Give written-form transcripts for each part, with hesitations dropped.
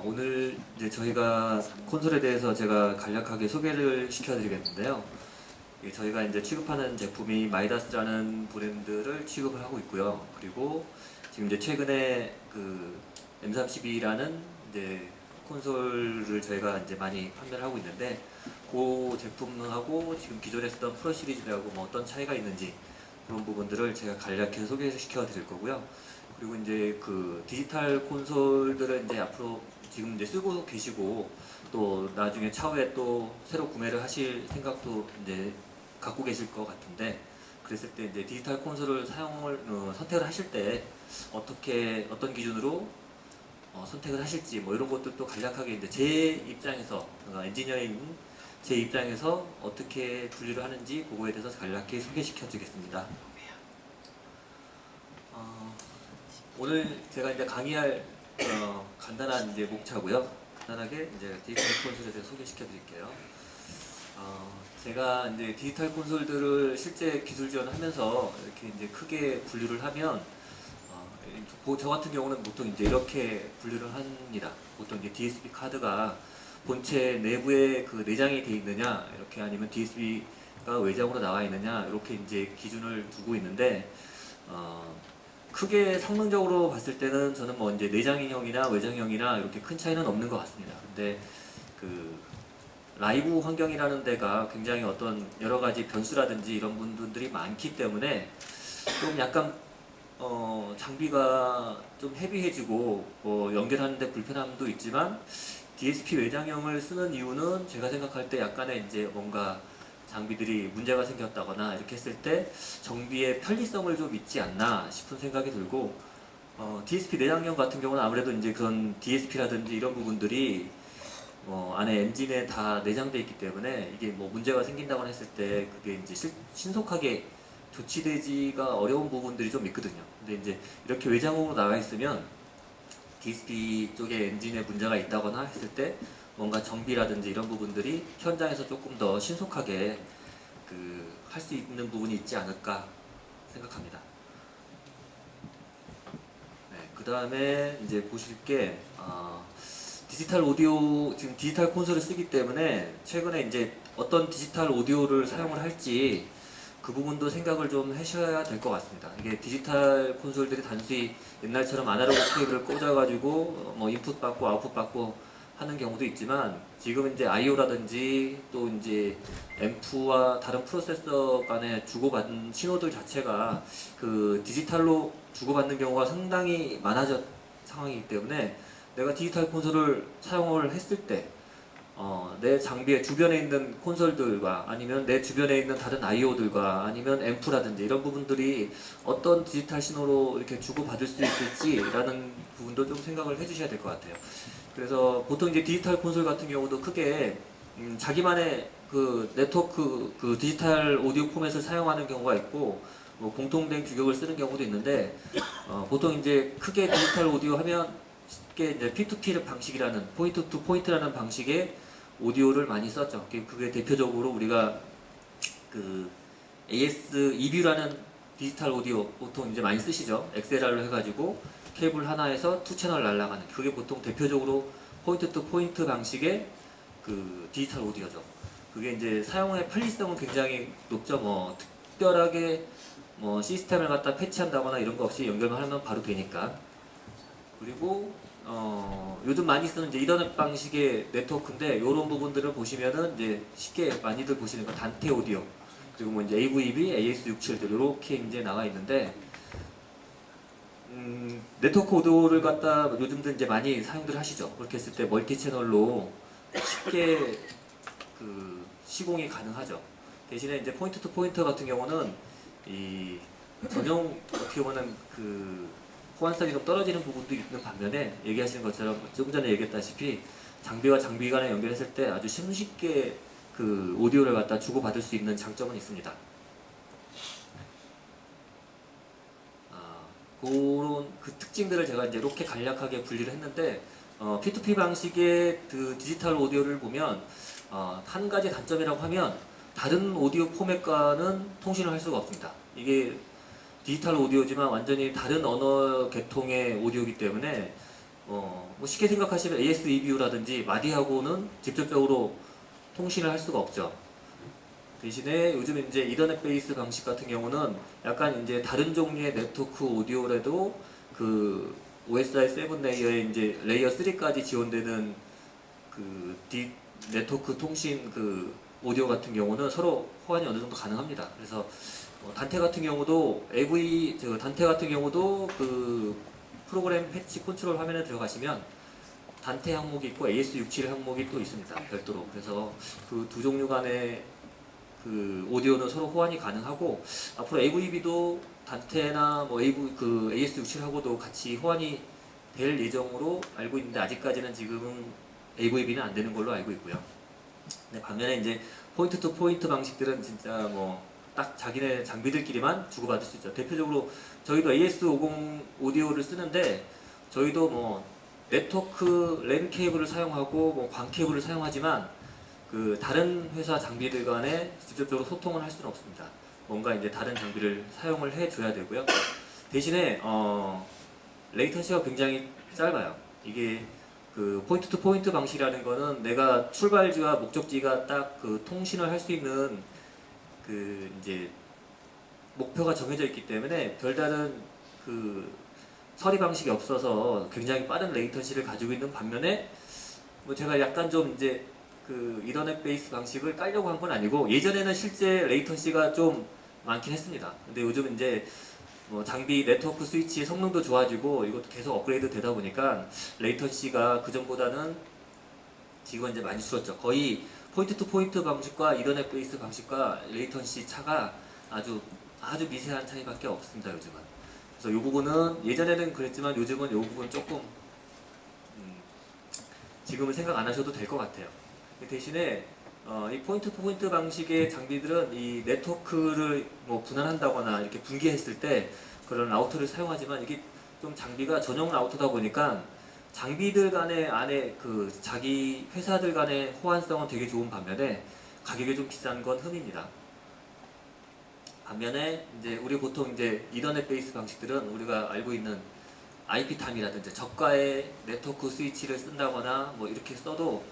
오늘 이제 저희가 콘솔에 대해서 제가 간략하게 소개를 시켜드리겠는데요. 저희가 이제 취급하는 제품이 마이다스라는 브랜드를 취급을 하고 있고요. 그리고 지금 이제 최근에 그 M32라는 이제 콘솔을 저희가 이제 많이 판매를 하고 있는데, 그 제품하고 지금 기존에 쓰던 프로 시리즈하고 뭐 어떤 차이가 있는지 그런 부분들을 제가 간략히 소개시켜 드릴 거고요. 그리고 이제 그 디지털 콘솔들을 이제 앞으로 지금 이제 쓰고 계시고, 또 나중에 차후에 또 새로 구매를 하실 생각도 이제 갖고 계실 것 같은데, 그랬을 때 이제 디지털 콘솔을 선택을 하실 때 어떤 기준으로 선택을 하실지 뭐 이런 것들도 간략하게 이제 제 입장에서, 엔지니어인 제 입장에서 어떻게 분류를 하는지 그거에 대해서 간략히 소개시켜 드리겠습니다. 오늘 제가 이제 강의할 간단한 이제 목차고요. 간단하게 이제 디지털 콘솔에 대해서 소개시켜 드릴게요. 제가 이제 디지털 콘솔들을 실제 기술 지원하면서 이렇게 이제 크게 분류를 하면, 저 같은 경우는 보통 이제 이렇게 분류를 합니다. 보통 이제 DSP 카드가 본체 내부에 그 내장이 되어 있느냐, 이렇게, 아니면 DSP가 외장으로 나와 있느냐, 이렇게 이제 기준을 두고 있는데, 크게 성능적으로 봤을 때는 저는 뭐 이제 내장형이나 외장형이나 이렇게 큰 차이는 없는 것 같습니다. 근데 그 라이브 환경이라는 데가 굉장히 어떤 여러 가지 변수라든지 이런 부분들이 많기 때문에 좀 약간 장비가 좀 헤비해지고 뭐 연결하는데 불편함도 있지만, DSP 외장형을 쓰는 이유는 제가 생각할 때 약간의 이제 뭔가 장비들이 문제가 생겼다거나 이렇게 했을 때 정비의 편리성을 좀 있지 않나 싶은 생각이 들고, DSP 내장형 같은 경우는 아무래도 이제 그런 DSP라든지 이런 부분들이 안에 엔진에 다 내장되어 있기 때문에 이게 뭐 문제가 생긴다거나 했을 때 그게 이제 신속하게 조치되지가 어려운 부분들이 좀 있거든요. 근데 이제 이렇게 외장으로 나와 있으면 DSP 쪽에 엔진에 문제가 있다거나 했을 때 뭔가 정비라든지 이런 부분들이 현장에서 조금 더 신속하게 할 수 있는 부분이 있지 않을까 생각합니다. 네, 그 다음에 이제 보실 게 디지털 오디오, 지금 디지털 콘솔을 쓰기 때문에 최근에 이제 어떤 디지털 오디오를 사용을 할지 그 부분도 생각을 좀 하셔야 될 것 같습니다. 이게 디지털 콘솔들이 단순히 옛날처럼 아날로그 케이블을 꽂아가지고 뭐 인풋 받고 아웃풋 받고 하는 경우도 있지만, 지금 이제 IO라든지 또 이제 앰프와 다른 프로세서 간에 주고받는 신호들 자체가 그 디지털로 주고받는 경우가 상당히 많아진 상황이기 때문에, 내가 디지털 콘솔을 사용을 했을 때 내 장비의 주변에 있는 콘솔들과 아니면 내 주변에 있는 다른 IO들과 아니면 앰프라든지 이런 부분들이 어떤 디지털 신호로 이렇게 주고받을 수 있을지라는 부분도 좀 생각을 해주셔야 될 것 같아요. 그래서 보통 이제 디지털 콘솔 같은 경우도 크게 자기만의 그 네트워크 그 디지털 오디오 포맷을 사용하는 경우가 있고, 뭐 공통된 규격을 쓰는 경우도 있는데, 보통 이제 크게 디지털 오디오 하면 쉽게 이제 P2P 방식이라는, 포인트 투 포인트라는 방식의 오디오를 많이 썼죠. 그게 대표적으로 우리가 그 AS EBU라는 디지털 오디오 보통 이제 많이 쓰시죠. XLR로 해가지고 케이블 하나에서 투 채널 날아가는, 그게 보통 대표적으로 포인트 투 포인트 방식의 그 디지털 오디오죠. 그게 이제 사용의 편리성은 굉장히 높죠. 뭐 특별하게 뭐 시스템을 갖다 패치한다거나 이런 거 없이 연결만 하면 바로 되니까. 그리고 요즘 많이 쓰는 이제 이더넷 방식의 네트워크인데, 이런 부분들을 보시면은 이제 쉽게 많이들 보시는 거 단테 오디오, 그리고 뭐 이제 AVB, AS67들 이렇게 이제 나와 있는데, 네트워크 오디오를 갖다 요즘도 이제 많이 사용들 하시죠. 그렇게 했을 때 멀티 채널로 쉽게 그 시공이 가능하죠. 대신에 이제 포인트 투 포인트 같은 경우는 이 전용 어떻게 보면 그 호환성이 좀 떨어지는 부분도 있는 반면에, 얘기하시는 것처럼 조금 전에 얘기했다시피 장비와 장비 간에 연결했을 때 아주 쉽게 그 오디오를 갖다 주고받을 수 있는 장점은 있습니다. 그런 그 특징들을 제가 이제 이렇게 간략하게 분리를 했는데, P2P 방식의 그 디지털 오디오를 보면 한 가지 단점이라고 하면, 다른 오디오 포맷과는 통신을 할 수가 없습니다. 이게 디지털 오디오지만 완전히 다른 언어 계통의 오디오이기 때문에 뭐 쉽게 생각하시면 AS EBU라든지 마디하고는 직접적으로 통신을 할 수가 없죠. 대신에 요즘 이제 이더넷 베이스 방식 같은 경우는 약간 이제 다른 종류의 네트워크 오디오라도 그 OSI 7 레이어에 이제 레이어 3까지 지원되는 그 네트워크 통신 그 오디오 같은 경우는 서로 호환이 어느 정도 가능합니다. 그래서 단테 같은 경우도 단테 같은 경우도 그 프로그램 패치 컨트롤 화면에 들어가시면 단테 항목이 있고 AS67 항목이 또 있습니다. 별도로. 그래서 그 두 종류 간의 그 오디오는 서로 호환이 가능하고 앞으로 AVB도 단테나 뭐 AS67하고도 같이 호환이 될 예정으로 알고 있는데 아직까지는 지금은 AVB는 안 되는 걸로 알고 있고요. 근데 반면에 이제 포인트 투 포인트 방식들은 진짜 뭐 딱 자기네 장비들끼리만 주고받을 수 있죠. 대표적으로 저희도 AS50 오디오를 쓰는데 저희도 뭐 네트워크 랜 케이블을 사용하고 뭐 광 케이블을 사용하지만 그 다른 회사 장비들 간에 직접적으로 소통을 할 수는 없습니다. 뭔가 이제 다른 장비를 사용을 해줘야 되고요. 대신에 레이턴시가 굉장히 짧아요. 이게 그 포인트 투 포인트 방식이라는 거는 내가 출발지와 목적지가 딱 그 통신을 할 수 있는 그 이제 목표가 정해져 있기 때문에 별다른 그 처리 방식이 없어서 굉장히 빠른 레이턴시를 가지고 있는 반면에 뭐 제가 약간 좀 이제 그 이더넷 베이스 방식을 깔려고 한 건 아니고 예전에는 실제 레이턴시가 좀 많긴 했습니다. 근데 요즘 이제 뭐 장비 네트워크 스위치의 성능도 좋아지고 이것도 계속 업그레이드 되다 보니까 레이턴시가 그전보다는 지금 이제 많이 줄었죠. 거의 포인트 투 포인트 방식과 이더넷 베이스 방식과 레이턴시 차가 아주 미세한 차이밖에 없습니다. 요즘은. 그래서 이 부분은 예전에는 그랬지만 요즘은 이 부분 조금 지금은 생각 안 하셔도 될 것 같아요. 대신에 이 포인트 투 포인트 방식의 장비들은 이 네트워크를 뭐 분할한다거나 이렇게 분기했을 때 그런 라우터를 사용하지만 이게 좀 장비가 전용 라우터다 보니까 장비들 간의 안에 그 자기 회사들 간의 호환성은 되게 좋은 반면에 가격이 좀 비싼 건 흠입니다. 반면에 이제 우리 보통 이제 이더넷 베이스 방식들은 우리가 알고 있는 IP타임이라든지 저가의 네트워크 스위치를 쓴다거나 뭐 이렇게 써도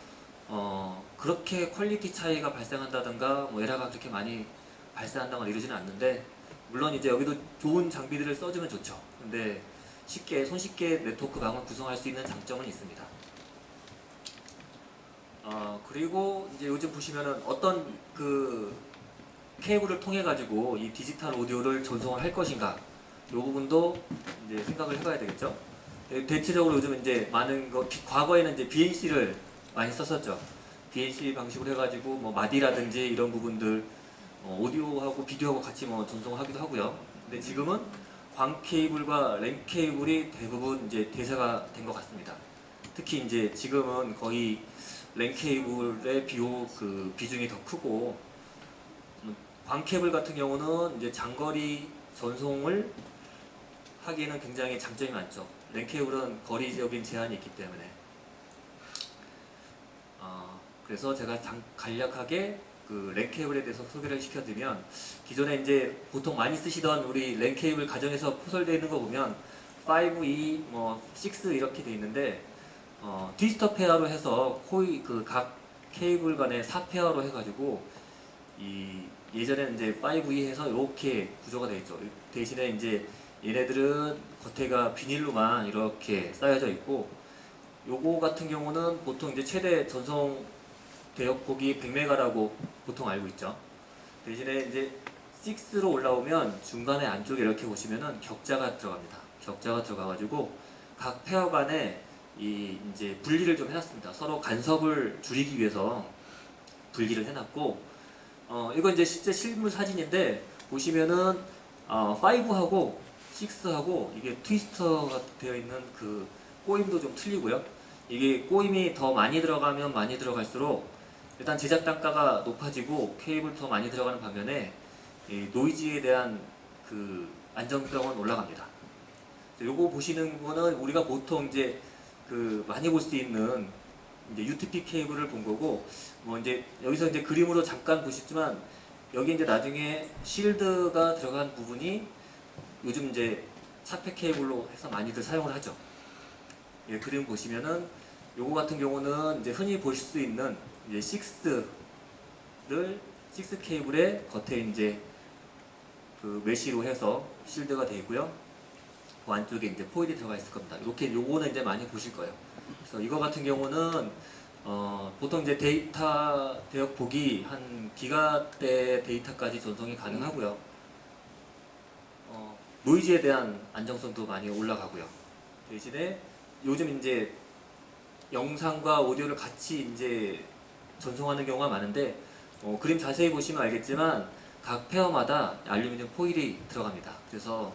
그렇게 퀄리티 차이가 발생한다든가 뭐 에러가 그렇게 많이 발생한다거나 이러지는 않는데 물론 이제 여기도 좋은 장비들을 써주면 좋죠. 근데 손쉽게 네트워크 방을 구성할 수 있는 장점은 있습니다. 그리고 이제 요즘 보시면은 어떤 그 케이블을 통해 가지고 이 디지털 오디오를 전송을 할 것인가 이 부분도 이제 생각을 해봐야 되겠죠. 대체적으로 요즘 이제 많은 과거에는 이제 BNC를 많이 썼었죠. BNC 방식으로 해가지고 뭐 마디라든지 이런 부분들 오디오하고 비디오하고 같이 뭐 전송하기도 하고요. 근데 지금은 광 케이블과 랜 케이블이 대부분 이제 대세가 된 것 같습니다. 특히 이제 지금은 거의 랜 케이블의 비중이 더 크고 광 케이블 같은 경우는 이제 장거리 전송을 하기에는 굉장히 장점이 많죠. 랜 케이블은 거리적인 제한이 있기 때문에. 그래서 제가 간략하게 그 랜 케이블에 대해서 소개를 시켜드리면 기존에 이제 보통 많이 쓰시던 우리 랜 케이블 가정에서 포설되어 있는 거 보면 5, 2, 뭐 6 이렇게 돼 있는데 트위스터 페어로 해서 각 케이블 간에 4페어로 해가지고 예전에는 이제 5, 2 해서 이렇게 구조가 되어 있죠. 대신에 이제 얘네들은 겉에가 비닐로만 이렇게 쌓여져 있고 요거 같은 경우는 보통 이제 최대 전송 대역폭이 100메가라고 보통 알고 있죠. 대신에 이제 6로 올라오면 중간에 안쪽에 이렇게 보시면은 격자가 들어갑니다. 격자가 들어가가지고 각 페어 간에 이제 분리를 좀 해놨습니다. 서로 간섭을 줄이기 위해서 분리를 해놨고 이거 이제 실제 실물 사진인데 보시면은 5하고 6하고 이게 트위스터가 되어 있는 그 꼬임도 좀 틀리고요. 이게 꼬임이 더 많이 들어가면 많이 들어갈수록 일단 제작 단가가 높아지고 케이블 더 많이 들어가는 반면에 노이즈에 대한 그 안정성은 올라갑니다. 요거 보시는 거는 우리가 보통 이제 그 많이 볼 수 있는 이제 UTP 케이블을 본 거고 뭐 이제 여기서 이제 그림으로 잠깐 보시지만 여기 이제 나중에 실드가 들어간 부분이 요즘 이제 차폐 케이블로 해서 많이들 사용을 하죠. 예, 그림 보시면은 요거 같은 경우는 이제 흔히 보실 수 있는 이제 6 케이블에 겉에 이제 그 메쉬로 해서 실드가 되어 있고요. 그 안쪽에 이제 포일이 들어가 있을 겁니다. 이렇게 요거는 이제 많이 보실 거예요. 그래서 이거 같은 경우는 보통 이제 데이터 대역폭이 한 기가대 데이터까지 전송이 가능하고요. 노이즈에 대한 안정성도 많이 올라가고요. 대신에 요즘 이제 영상과 오디오를 같이 이제 전송하는 경우가 많은데 그림 자세히 보시면 알겠지만 각 페어마다 알루미늄 포일이 들어갑니다. 그래서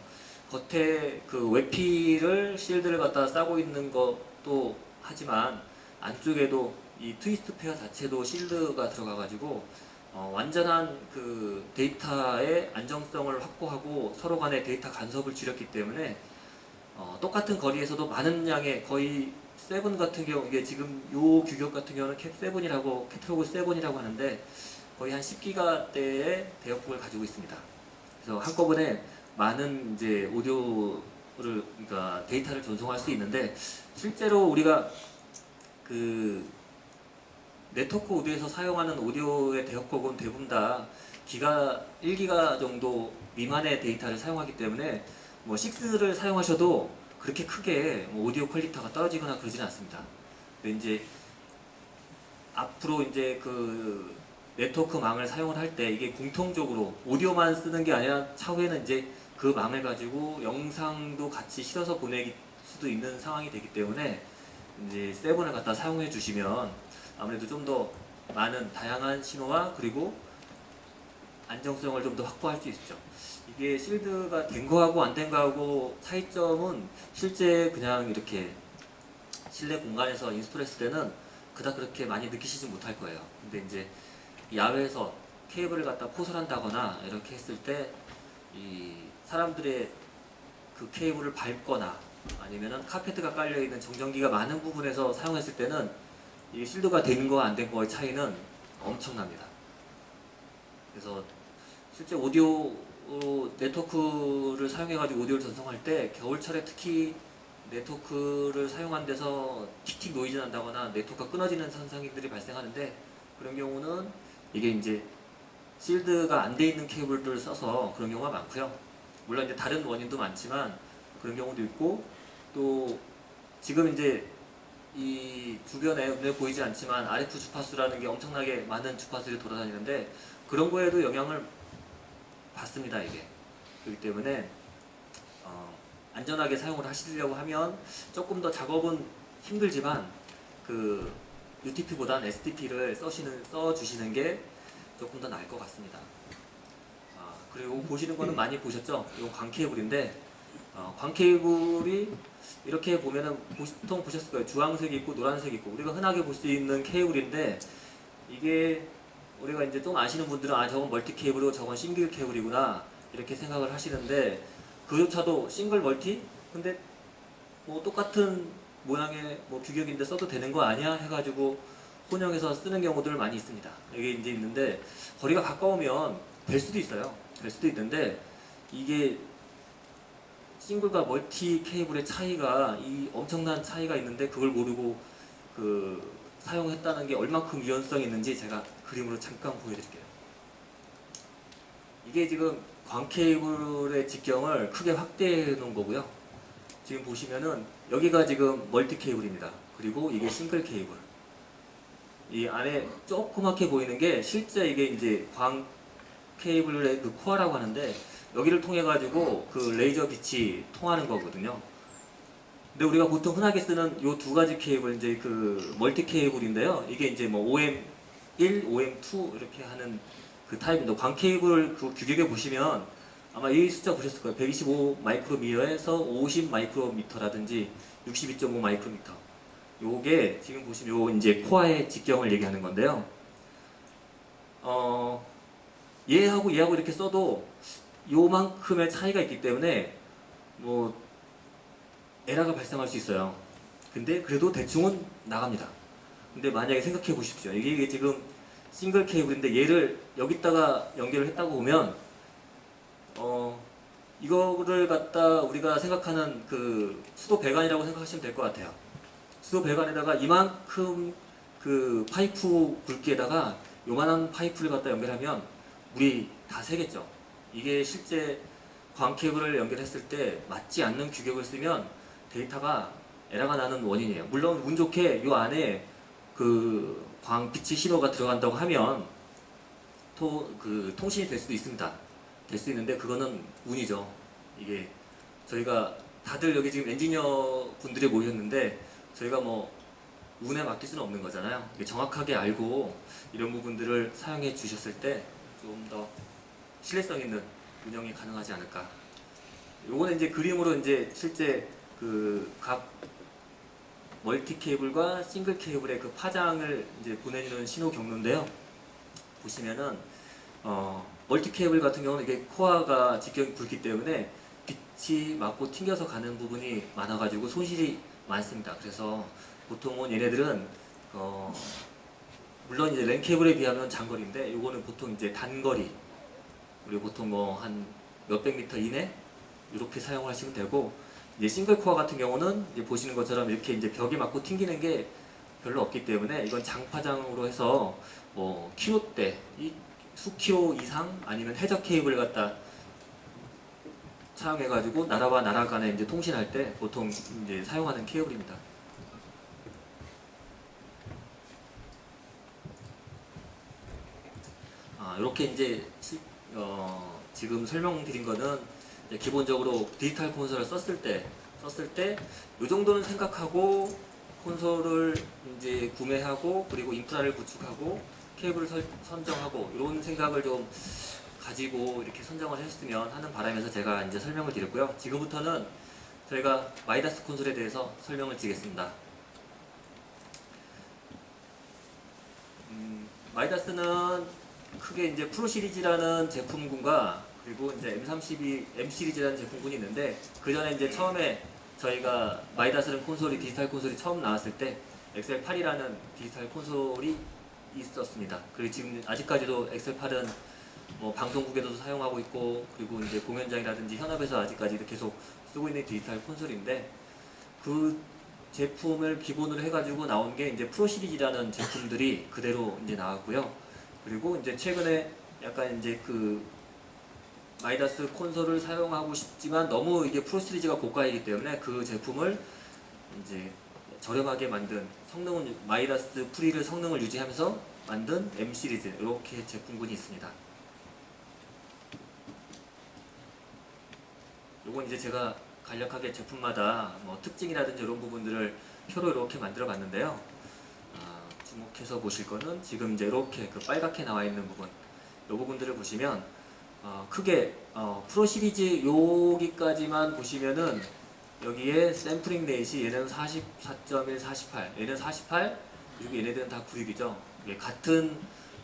겉에 그 외피를 실드를 갖다 싸고 있는 것도 하지만 안쪽에도 이 트위스트 페어 자체도 실드가 들어가가지고 완전한 그 데이터의 안정성을 확보하고 서로 간의 데이터 간섭을 줄였기 때문에 똑같은 거리에서도 많은 양의 거의 세븐 같은 경우 이게 지금 요 규격 같은 경우는 캡 7이라고 캐트로그 7이라고 하는데 거의 한 10기가대의 대역폭을 가지고 있습니다. 그래서 한꺼번에 많은 이제 오디오를 그러니까 데이터를 전송할 수 있는데 실제로 우리가 그 네트워크 오디오에서 사용하는 오디오의 대역폭은 대부분 다 기가 1기가 정도 미만의 데이터를 사용하기 때문에 뭐 6를 사용하셔도 그렇게 크게 뭐 오디오 퀄리티가 떨어지거나 그러지는 않습니다. 근데 이제 앞으로 이제 그 네트워크 망을 사용을 할 때 이게 공통적으로 오디오만 쓰는 게 아니라 차후에는 이제 그 망을 가지고 영상도 같이 실어서 보낼 수도 있는 상황이 되기 때문에 이제 7을 갖다 사용해 주시면 아무래도 좀 더 많은 다양한 신호와 그리고 안정성을 좀 더 확보할 수 있죠. 이게 실드가 된 거하고 안 된 거하고 차이점은 실제 그냥 이렇게 실내 공간에서 인스톨했을 때는 그닥 그렇게 많이 느끼시지 못할 거예요. 근데 이제 야외에서 케이블을 갖다 포설한다거나 이렇게 했을 때 이 사람들의 그 케이블을 밟거나 아니면은 카페트가 깔려 있는 정전기가 많은 부분에서 사용했을 때는 이 실드가 된 거 안 된 거의 차이는 엄청납니다. 그래서 실제 오디오 네트워크를 사용해가지고 오디오를 전송할 때 겨울철에 특히 네트워크를 사용한 데서 틱틱 노이즈 난다거나 네트워크가 끊어지는 현상들이 발생하는데 그런 경우는 이게 이제 실드가 안 돼 있는 케이블들을 써서 그런 경우가 많고요. 물론 이제 다른 원인도 많지만 그런 경우도 있고 또 지금 이제 이 주변에 눈에 보이지 않지만 RF 주파수라는 게 엄청나게 많은 주파수들이 돌아다니는데 그런 거에도 영향을 받습니다. 이게 그렇기 때문에 안전하게 사용을 하시려고 하면 조금 더 작업은 힘들지만 그 UTP보다는 STP를 써주시는 게 조금 더 나을 것 같습니다. 그리고 보시는 거는 많이 보셨죠? 이건 광 케이블인데 광 케이블이 이렇게 보면은 보통 보셨을 거예요. 주황색이 있고 노란색이 있고 우리가 흔하게 볼 수 있는 케이블인데 이게 우리가 이제 좀 아시는 분들은 저건 멀티 케이블이고 저건 싱글 케이블이구나 이렇게 생각을 하시는데 그조차도 싱글 멀티? 근데 뭐 똑같은 모양의 뭐 규격인데 써도 되는 거 아니야? 해가지고 혼용해서 쓰는 경우들 많이 있습니다. 이게 이제 있는데 거리가 가까우면 될 수도 있어요. 될 수도 있는데 이게 싱글과 멀티 케이블의 차이가 이 엄청난 차이가 있는데 그걸 모르고 그 사용했다는 게 얼마큼 위헌성이 있는지 제가 그림으로 잠깐 보여드릴게요. 이게 지금 광 케이블의 직경을 크게 확대해 놓은 거고요. 지금 보시면은 여기가 지금 멀티 케이블입니다. 그리고 이게 싱글 케이블. 이 안에 조그맣게 보이는 게 실제 이게 이제 광 케이블의 그 코어라고 하는데 여기를 통해 가지고 그 레이저 빛이 통하는 거거든요. 근데 우리가 보통 흔하게 쓰는 요 두 가지 케이블 이제 그 멀티 케이블인데요. 이게 이제 뭐 OM1, OM2 이렇게 하는 그 타입인데 광 케이블 그 규격에 보시면 아마 이 숫자 보셨을 거예요. 125 마이크로미터에서 50 마이크로미터라든지 62.5 마이크로미터. 요게 지금 보시면 요 이제 코어의 직경을 얘기하는 건데요. 얘하고 이렇게 써도 요만큼의 차이가 있기 때문에 뭐 에러가 발생할 수 있어요. 근데 그래도 대충은 나갑니다. 근데 만약에 생각해 보십시오. 이게 지금 싱글 케이블인데 얘를 여기다가 연결을 했다고 보면 이거를 갖다 우리가 생각하는 그 수도 배관이라고 생각하시면 될 것 같아요. 수도 배관에다가 이만큼 그 파이프 굵기에다가 요만한 파이프를 갖다 연결하면 물이 다 새겠죠. 이게 실제 광 케이블을 연결했을 때 맞지 않는 규격을 쓰면 데이터가 에러가 나는 원인이에요. 물론 운 좋게 요 안에 그 광빛이 신호가 들어간다고 하면 통신이 될 수도 있습니다. 될 수 있는데 그거는 운이죠. 이게 저희가 다들 여기 지금 엔지니어 분들이 모였는데 저희가 뭐 운에 맡길 수는 없는 거잖아요. 이게 정확하게 알고 이런 부분들을 사용해 주셨을 때 좀 더 신뢰성 있는 운영이 가능하지 않을까. 요거는 이제 그림으로 이제 실제 그 각 멀티 케이블과 싱글 케이블의 그 파장을 이제 보내주는 신호 경로인데요. 보시면은 멀티 케이블 같은 경우는 이게 코어가 직경이 굵기 때문에 빛이 맞고 튕겨서 가는 부분이 많아가지고 손실이 많습니다. 그래서 보통은 얘네들은 물론 이제 랜 케이블에 비하면 장거리인데 요거는 보통 이제 단거리 그리고 보통 뭐 한 몇백 미터 이내 이렇게 사용을 하시면 되고 이제 싱글 코어 같은 경우는 이제 보시는 것처럼 이렇게 이제 벽에 맞고 튕기는 게 별로 없기 때문에 이건 장파장으로 해서 뭐 킬로대 수킬로 이상 아니면 해저 케이블 갖다 사용해가지고 나라와 나라 간에 이제 통신할 때 보통 이제 사용하는 케이블입니다. 이렇게 이제 지금 설명드린 거는 이제 기본적으로 디지털 콘솔을 썼을 때 이 정도는 생각하고 콘솔을 이제 구매하고 그리고 인프라를 구축하고 케이블을 선정하고 이런 생각을 좀 가지고 이렇게 선정을 했으면 하는 바람에서 제가 이제 설명을 드렸고요. 지금부터는 저희가 마이다스 콘솔에 대해서 설명을 드리겠습니다. 마이다스는 크게 이제 프로 시리즈라는 제품군과 그리고 이제 M 시리즈라는 제품군이 있는데 그 전에 이제 처음에 저희가 마이다스라는 콘솔이 디지털 콘솔이 처음 나왔을 때 엑셀8이라는 디지털 콘솔이 있었습니다. 그리고 지금 아직까지도 엑셀8은 뭐 방송국에서도 사용하고 있고 그리고 이제 공연장이라든지 현업에서 아직까지도 계속 쓰고 있는 디지털 콘솔인데 그 제품을 기본으로 해가지고 나온 게 이제 프로 시리즈라는 제품들이 그대로 이제 나왔고요. 그리고 이제 최근에 약간 이제 그 마이다스 콘솔을 사용하고 싶지만 너무 이게 프로 시리즈가 고가이기 때문에 그 제품을 이제 저렴하게 만든 성능은 마이다스 프리를 성능을 유지하면서 만든 M 시리즈 이렇게 제품군이 있습니다. 요건 이제 제가 간략하게 제품마다 뭐 특징이라든지 이런 부분들을 표로 이렇게 만들어 봤는데요. 주목해서 보실 거는 지금 이제 이렇게 그 빨갛게 나와 있는 부분, 이 부분들을 보시면 크게 프로 시리즈 여기까지만 보시면은 여기에 샘플링 레이시 얘는 44.1, 48, 얘는 48, 그리고 얘네들은 다 96이죠. 같은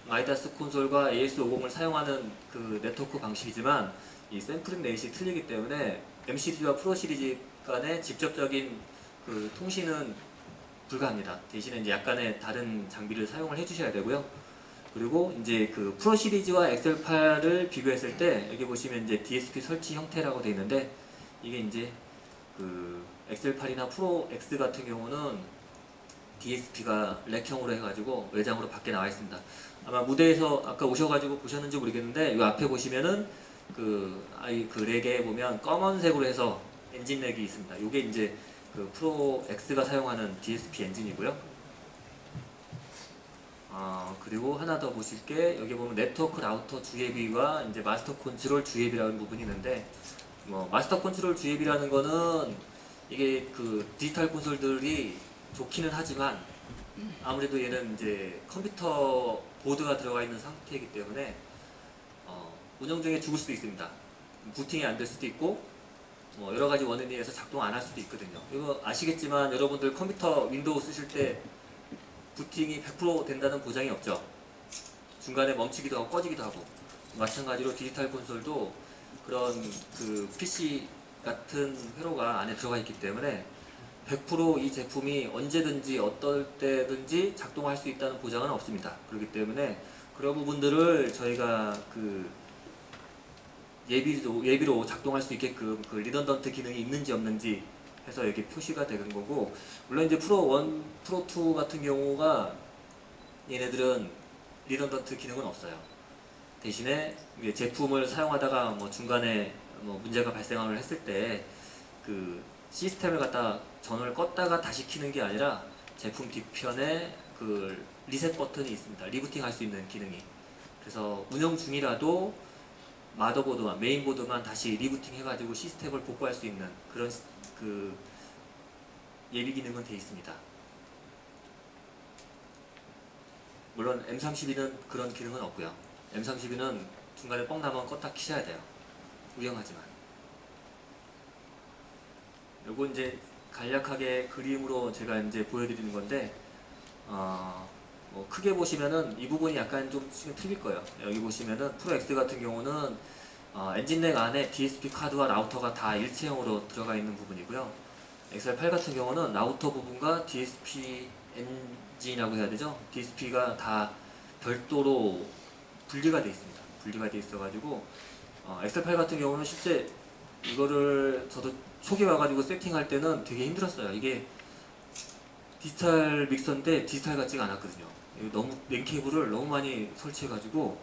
마이다스 콘솔과 AS50을 사용하는 그 네트워크 방식이지만 이 샘플링 레이시 틀리기 때문에 M 시리즈와 프로 시리즈 간의 직접적인 그 통신은 불가합니다. 대신에 이제 약간의 다른 장비를 사용을 해주셔야 되고요. 그리고 이제 그 프로 시리즈와 엑셀8을 비교했을 때 여기 보시면 이제 DSP 설치 형태라고 되어 있는데 이게 이제 그 엑셀8이나 프로 X 같은 경우는 DSP가 렉형으로 해가지고 외장으로 밖에 나와 있습니다. 아마 무대에서 아까 오셔가지고 보셨는지 모르겠는데 이 앞에 보시면은 그 렉에 보면 검은색으로 해서 엔진 렉이 있습니다. 이게 이제 그 프로 X가 사용하는 DSP 엔진이고요. 그리고 하나 더 보실 게 여기 보면 네트워크 라우터 주예비와 이제 마스터 컨트롤 주예비라는 부분이 있는데 뭐 마스터 컨트롤 주예비라는 거는 이게 그 디지털 콘솔들이 좋기는 하지만 아무래도 얘는 이제 컴퓨터 보드가 들어가 있는 상태이기 때문에 운영 중에 죽을 수도 있습니다. 부팅이 안 될 수도 있고 뭐 여러 가지 원인에 의해서 작동 안 할 수도 있거든요. 이거 아시겠지만 여러분들 컴퓨터 윈도우 쓰실 때 부팅이 100% 된다는 보장이 없죠. 중간에 멈추기도 하고 꺼지기도 하고 마찬가지로 디지털 콘솔도 그런 그 PC 같은 회로가 안에 들어가 있기 때문에 100% 이 제품이 언제든지 어떨 때든지 작동할 수 있다는 보장은 없습니다. 그렇기 때문에 그런 부분들을 저희가 그 예비로 작동할 수 있게끔 그 리던던트 기능이 있는지 없는지 해서 여기 표시가 되는 거고, 물론 이제 프로 1, 프로 2 같은 경우가 얘네들은 리던던트 기능은 없어요. 대신에 제품을 사용하다가 뭐 중간에 뭐 문제가 발생을 했을 때 그 시스템을 갖다 전원을 껐다가 다시 켜는 게 아니라 제품 뒤편에 그 리셋 버튼이 있습니다. 리부팅 할 수 있는 기능이. 그래서 운영 중이라도 마더보드만, 메인보드만 다시 리부팅 해가지고 시스템을 복구할 수 있는 그런 그 예비 기능은 되어 있습니다. 물론 M32는 그런 기능은 없고요. M32는 중간에 뻥 나면 껐다 키셔야 돼요. 위험하지만. 요거 이제 간략하게 그림으로 제가 이제 보여드리는 건데, 뭐 크게 보시면은 이 부분이 약간 좀 지금 틀릴 거예요. 여기 보시면은 프로 X 같은 경우는 엔진넥 안에 DSP 카드와 라우터가 다 일체형으로 들어가 있는 부분이고요. XL8 같은 경우는 라우터 부분과 DSP 엔진이라고 해야 되죠? DSP가 다 별도로 분리가 되어 있습니다. 분리가 되어 있어가지고 XL8 같은 경우는 실제 이거를 저도 초기 와가지고 세팅할 때는 되게 힘들었어요. 이게 디지털 믹서인데 디지털 같지가 않았거든요. 너무 랜 케이블을 너무 많이 설치해가지고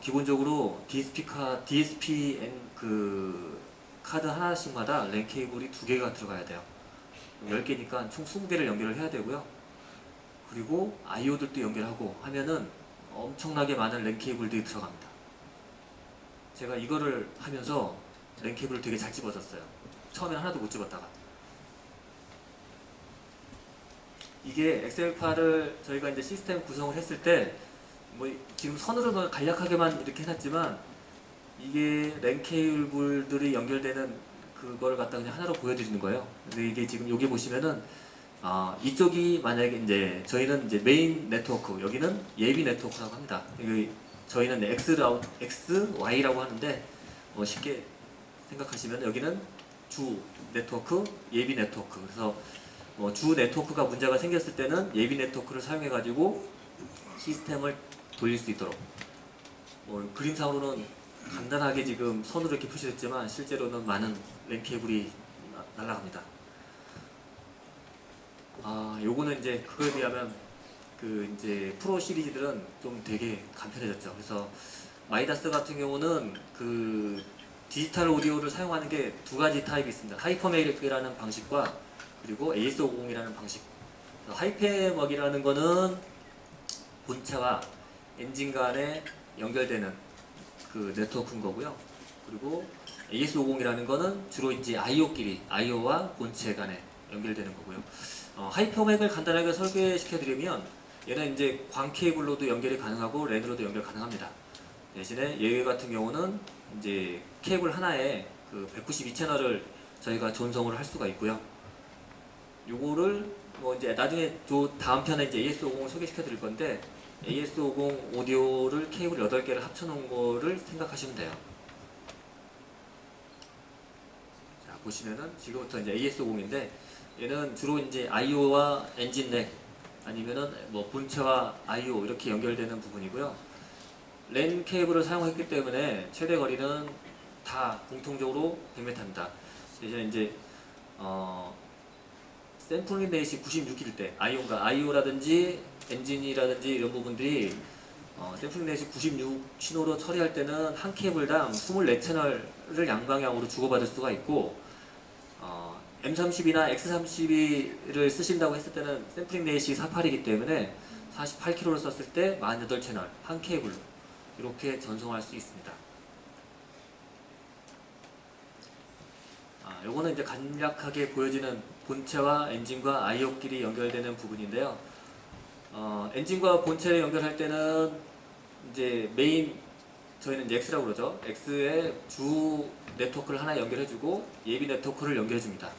기본적으로 DSP 그 카드 하나씩마다 랜 케이블이 2개가 들어가야 돼요. 10개니까 총 20개를 연결을 해야 되고요. 그리고 IO들도 연결하고 하면은 엄청나게 많은 랜 케이블들이 들어갑니다. 제가 이거를 하면서 랜 케이블을 되게 잘 집어줬어요. 처음에는 하나도 못 집었다가. 이게 XL8을 저희가 이제 시스템 구성을 했을 때, 뭐 지금 선으로 간략하게만 이렇게 해놨지만, 이게 랜 케이블들이 연결되는 그걸 갖다 그냥 하나로 보여드리는 거예요. 근데 이게 지금 여기 보시면은, 이쪽이 만약에 이제 저희는 이제 메인 네트워크, 여기는 예비 네트워크라고 합니다. 여기 저희는 XY라고 하는데, 쉽게 생각하시면 여기는 주 네트워크, 예비 네트워크. 그래서 주 네트워크가 문제가 생겼을 때는 예비 네트워크를 사용해 가지고 시스템을 돌릴 수 있도록, 그림상으로는 간단하게 지금 선으로 이렇게 표시됐지만 실제로는 많은 랜 케이블이 날아갑니다. 요거는 이제 그거에 비하면 그 이제 프로 시리즈들은 좀 되게 간편해졌죠. 그래서 마이다스 같은 경우는 그 디지털 오디오를 사용하는 게 2가지 타입이 있습니다. 하이퍼맥이라는 방식과 그리고 AS50이라는 방식. 하이퍼맥이라는 거는 본체와 엔진 간에 연결되는 그 네트워크인 거고요. 그리고 AS50이라는 거는 주로 이제 IO끼리, IO와 본체 간에 연결되는 거고요. 하이퍼맥을 간단하게 설계시켜 드리면 얘는 이제 광 케이블로도 연결이 가능하고 랜으로도 연결 가능합니다. 대신에 얘 같은 경우는 이제 케이블 하나에 그 192채널을 저희가 전송을 할 수가 있고요. 요거를 뭐 이제 나중에 다음 편에 이제 AS50을 소개시켜 드릴 건데, AS50 오디오를 케이블 8개를 합쳐 놓은 거를 생각하시면 돼요. 자, 보시면은 지금부터 이제 AS50인데 얘는 주로 이제 IO와 엔진넥 아니면은 뭐 본체와 IO 이렇게 연결되는 부분이고요. 랜 케이블을 사용했기 때문에 최대 거리는 다 공통적으로 100m입니다. 예전에 이제 샘플링 레이시 96일 때 IO라든지 엔진이라든지 이런 부분들이 샘플링 레이시 96 신호로 처리할 때는 한 케이블당 24채널을 양방향으로 주고받을 수가 있고, M32나 X32를 쓰신다고 했을 때는 샘플링 레이시 48이기 때문에 48kg를 썼을 때 48채널 한 케이블로 이렇게 전송할 수 있습니다. 요거는 이제 간략하게 보여지는 본체와 엔진과 IO끼리 연결되는 부분인데요. 엔진과 본체를 연결할 때는 이제 메인, 저희는 이제 X라고 그러죠. X에 주 네트워크를 하나 연결해주고 예비 네트워크를 연결해줍니다.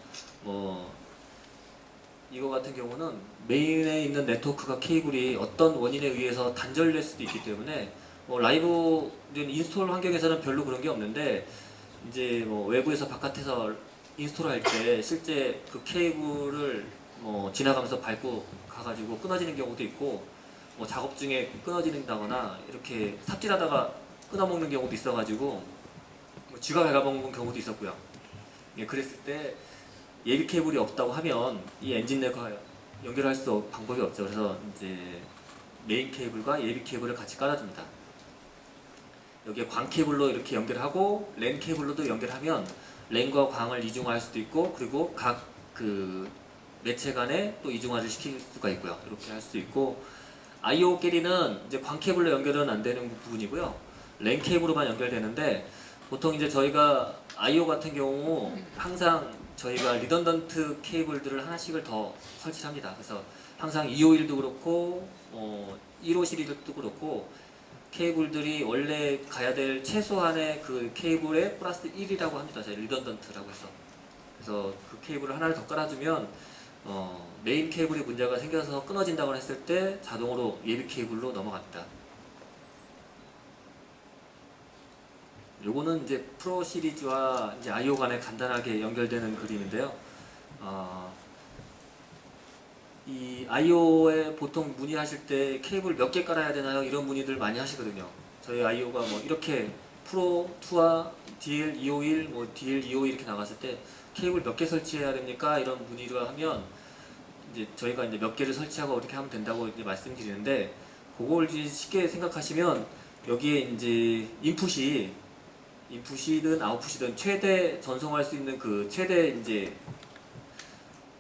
이거 같은 경우는 메인에 있는 네트워크가 케이블이 어떤 원인에 의해서 단절될 수도 있기 때문에 라이브 인스톨 환경에서는 별로 그런 게 없는데, 이제 외부에서 바깥에서 인스톨할 때 실제 그 케이블을 지나가면서 밟고 가가지고 끊어지는 경우도 있고, 작업 중에 끊어진다거나 이렇게 삽질하다가 끊어먹는 경우도 있어가지고 쥐가 갉아먹는 경우도 있었고요. 예, 그랬을 때 예비 케이블이 없다고 하면 이 엔진 넥과 연결할 수 방법이 없죠. 그래서 이제 메인 케이블과 예비 케이블을 같이 깔아줍니다. 여기에 광 케이블로 이렇게 연결하고 랜 케이블로도 연결하면 랜과 광을 이중화할 수도 있고, 그리고 각 그 매체 간에 또 이중화를 시킬 수가 있고요. 이렇게 할 수 있고, I/O 캐리는 이제 광 케이블로 연결은 안 되는 부분이고요. 랜 케이블로만 연결되는데, 보통 이제 저희가 I/O 같은 경우 항상 저희가 리던던트 케이블들을 하나씩을 더 설치합니다. 그래서 항상 251도 그렇고 1호 시리즈도 그렇고 케이블들이 원래 가야 될 최소한의 그 케이블에 플러스 1이라고 합니다. 저희 리던던트라고 해서. 그래서 그 케이블을 하나를 더 깔아주면 메인 케이블이 문제가 생겨서 끊어진다고 했을 때 자동으로 예비 케이블로 넘어갑니다. 요거는 이제 프로 시리즈와 이제 I/O 간에 간단하게 연결되는 그림인데요. 이 I/O에 보통 문의하실 때 케이블 몇 개 깔아야 되나요? 이런 문의들 많이 하시거든요. 저희 I/O가 뭐 이렇게 프로 2와 DL251, 뭐 DL251 이렇게 나갔을 때 케이블 몇 개 설치해야 됩니까? 이런 문의를 하면 이제 저희가 이제 몇 개를 설치하고 이렇게 하면 된다고 이제 말씀드리는데, 그걸 이제 쉽게 생각하시면 여기에 이제 인풋이든 아웃풋이든 최대 전송할 수 있는 그 최대 이제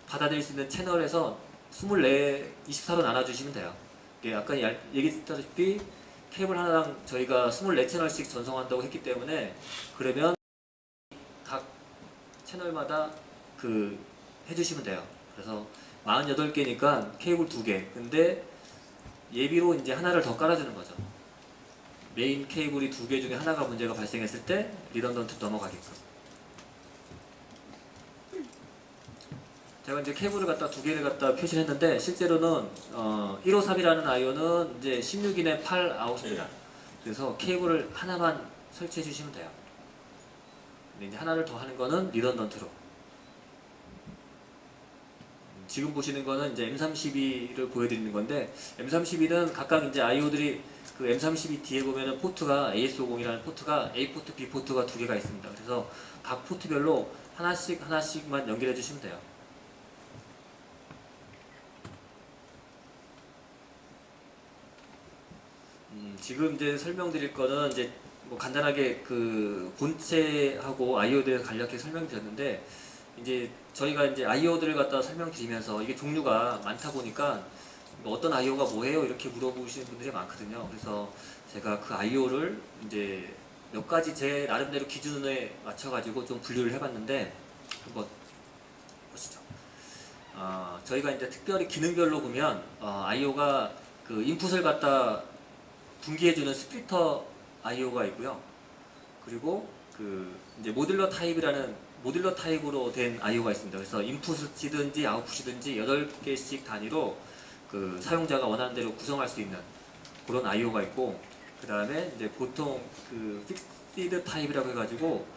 받아들일 수 있는 채널에서 24로 나눠주시면 돼요. 이게 아까 얘기했다시피 케이블 하나당 저희가 24채널씩 전송한다고 했기 때문에, 그러면 각 채널마다 그 해주시면 돼요. 그래서 48개니까 케이블 2개. 근데 예비로 이제 하나를 더 깔아주는 거죠. 메인 케이블이 2개 중에 하나가 문제가 발생했을 때 리던던트 넘어가게끔. 제가 이제 케이블을 갖다 2개를 갖다 표시를 했는데, 실제로는 153이라는 I/O는 이제 16인에 8 아웃입니다. 그래서 케이블을 하나만 설치해 주시면 돼요. 근데 이제 하나를 더 하는 거는 리던던트로. 지금 보시는 거는 이제 M32를 보여드리는 건데, M32는 각각 이제 I/O들이 그 M32 뒤에 보면은 포트가 AS50이라는 포트가 A 포트, B 포트가 2개가 있습니다. 그래서 각 포트별로 하나씩만 연결해 주시면 돼요. 지금 이제 설명드릴 거는 이제 뭐 간단하게 그 본체하고 I/O에 대해서 간략하게 설명드렸는데, 이제 저희가 이제 I/O들을 갖다 설명드리면서 이게 종류가 많다 보니까 뭐 어떤 I/O가 뭐예요? 이렇게 물어보시는 분들이 많거든요. 그래서 제가 그 I/O를 이제 몇 가지 제 나름대로 기준에 맞춰가지고 좀 분류를 해봤는데, 한번 보시죠. 저희가 이제 특별히 기능별로 보면 I/O가 그 인풋을 갖다 분기해주는 스플리터 I/O가 있고요. 그리고 그 이제 모듈러 타입으로 된 I/O가 있습니다. 그래서 인풋이든지 아웃풋이든지 8개씩 단위로 그 사용자가 원하는 대로 구성할 수 있는 그런 I/O가 있고, 그 다음에 이제 보통 그 픽시드 타입이라고 해가지고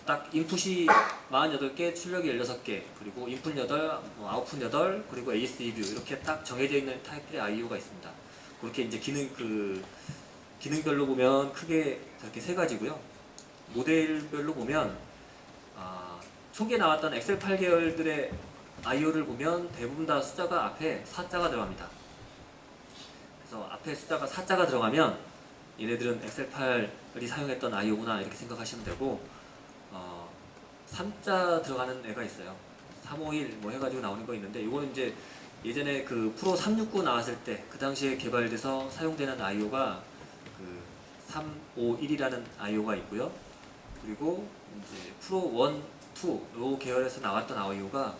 딱 인풋이 48개, 출력이 16개, 그리고 인풋 8, 아웃풋 8, 그리고 AS EView 이렇게 딱 정해져 있는 타입의 I/O가 있습니다. 그렇게 이제 기능별로 보면 크게 저렇게 3가지고요. 모델별로 보면 초기에 나왔던 엑셀 8 계열들의 I/O를 보면 대부분 다 숫자가 앞에 4자가 들어갑니다. 그래서 앞에 숫자가 4자가 들어가면 얘네들은 엑셀 8이 사용했던 I/O구나 이렇게 생각하시면 되고, 3자 들어가는 애가 있어요. 351 뭐 해가지고 나오는 거 있는데, 이거는 이제 예전에 그 프로 369 나왔을 때 그 당시에 개발돼서 사용되는 I/O가 그 351이라는 I/O가 있고요. 그리고 이제 프로 1, 2 요 계열에서 나왔던 I/O가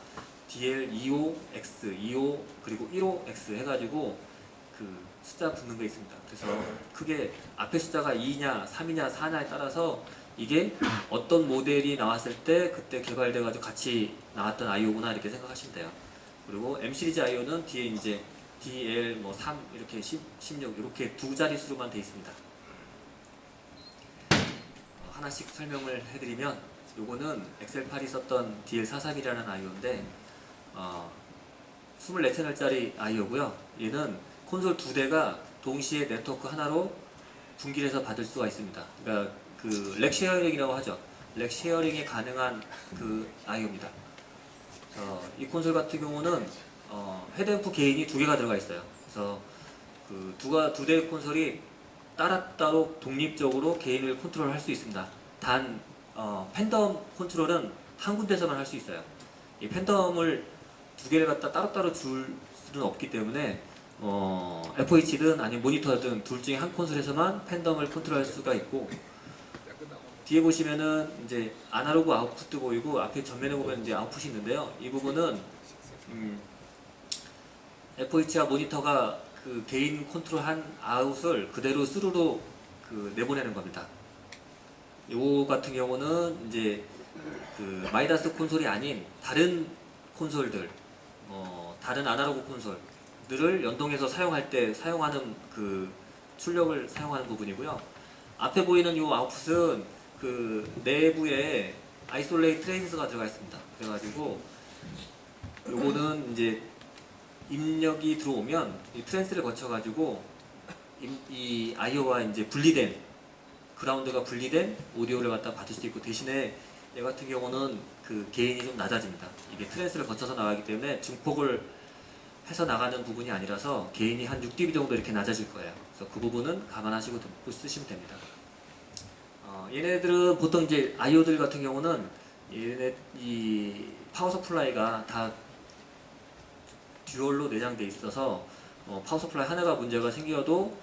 DL25X, 25 그리고 15X 해가지고 그 숫자 붙는 거 있습니다. 그래서 크게 앞에 숫자가 2냐, 3이냐, 4냐에 따라서 이게 어떤 모델이 나왔을 때 그때 개발돼가지고 같이 나왔던 I/O구나 이렇게 생각하시면 돼요. 그리고 M 시리즈 I/O는 뒤에 이제 DL 뭐 3 이렇게 16 이렇게 2자릿수로만 되어 있습니다. 하나씩 설명을 해드리면, 요거는 엑셀8이 썼던 DL43이라는 I/O인데 24채널짜리 I/O고요. 얘는 콘솔 2대가 동시에 네트워크 하나로 분기를 해서 받을 수가 있습니다. 그러니까 그 렉 쉐어링이라고 하죠. 렉 쉐어링이 가능한 그 I/O입니다. 이 콘솔 같은 경우는 헤드앰프 개인이 두 개가 들어가 있어요. 그래서 그 두 대의 콘솔이 따로 독립적으로 개인을 컨트롤할 수 있습니다. 단 팬덤 컨트롤은 한 군데서만 할 수 있어요. 이 팬덤을 두 개를 갖다 따로따로 줄 수는 없기 때문에 FH든 아니면 모니터든 둘 중에 한 콘솔에서만 팬덤을 컨트롤할 수가 있고, 뒤에 보시면은 이제 아날로그 아웃풋도 보이고 앞에 전면에 보면 이제 아웃풋이 있는데요. 이 부분은 FH와 모니터가 그 개인 컨트롤한 아웃을 그대로 스루로 그 내보내는 겁니다. 요 같은 경우는 이제 그 마이다스 콘솔이 아닌 다른 콘솔들, 다른 아날로그 콘솔들을 연동해서 사용할 때 사용하는 그 출력을 사용하는 부분이고요. 앞에 보이는 요 아웃풋은 그 내부에 아이솔레이트 트랜스가 들어가 있습니다. 그래가지고 요거는 이제 입력이 들어오면 이 트랜스를 거쳐가지고 이 I/O와 이제 분리된 그라운드가 분리된 오디오를 갖다 받을 수 있고, 대신에 얘 같은 경우는 그 게인이 좀 낮아집니다. 이게 트랜스를 거쳐서 나가기 때문에 증폭을 해서 나가는 부분이 아니라서 게인이 한 6dB 정도 이렇게 낮아질 거예요. 그래서 그 부분은 감안하시고 쓰시면 됩니다. 얘네들은 보통 이제 I/O들 같은 경우는 이 파워 서플라이가 다 듀얼로 내장돼 있어서 파워 서플라이 하나가 문제가 생겨도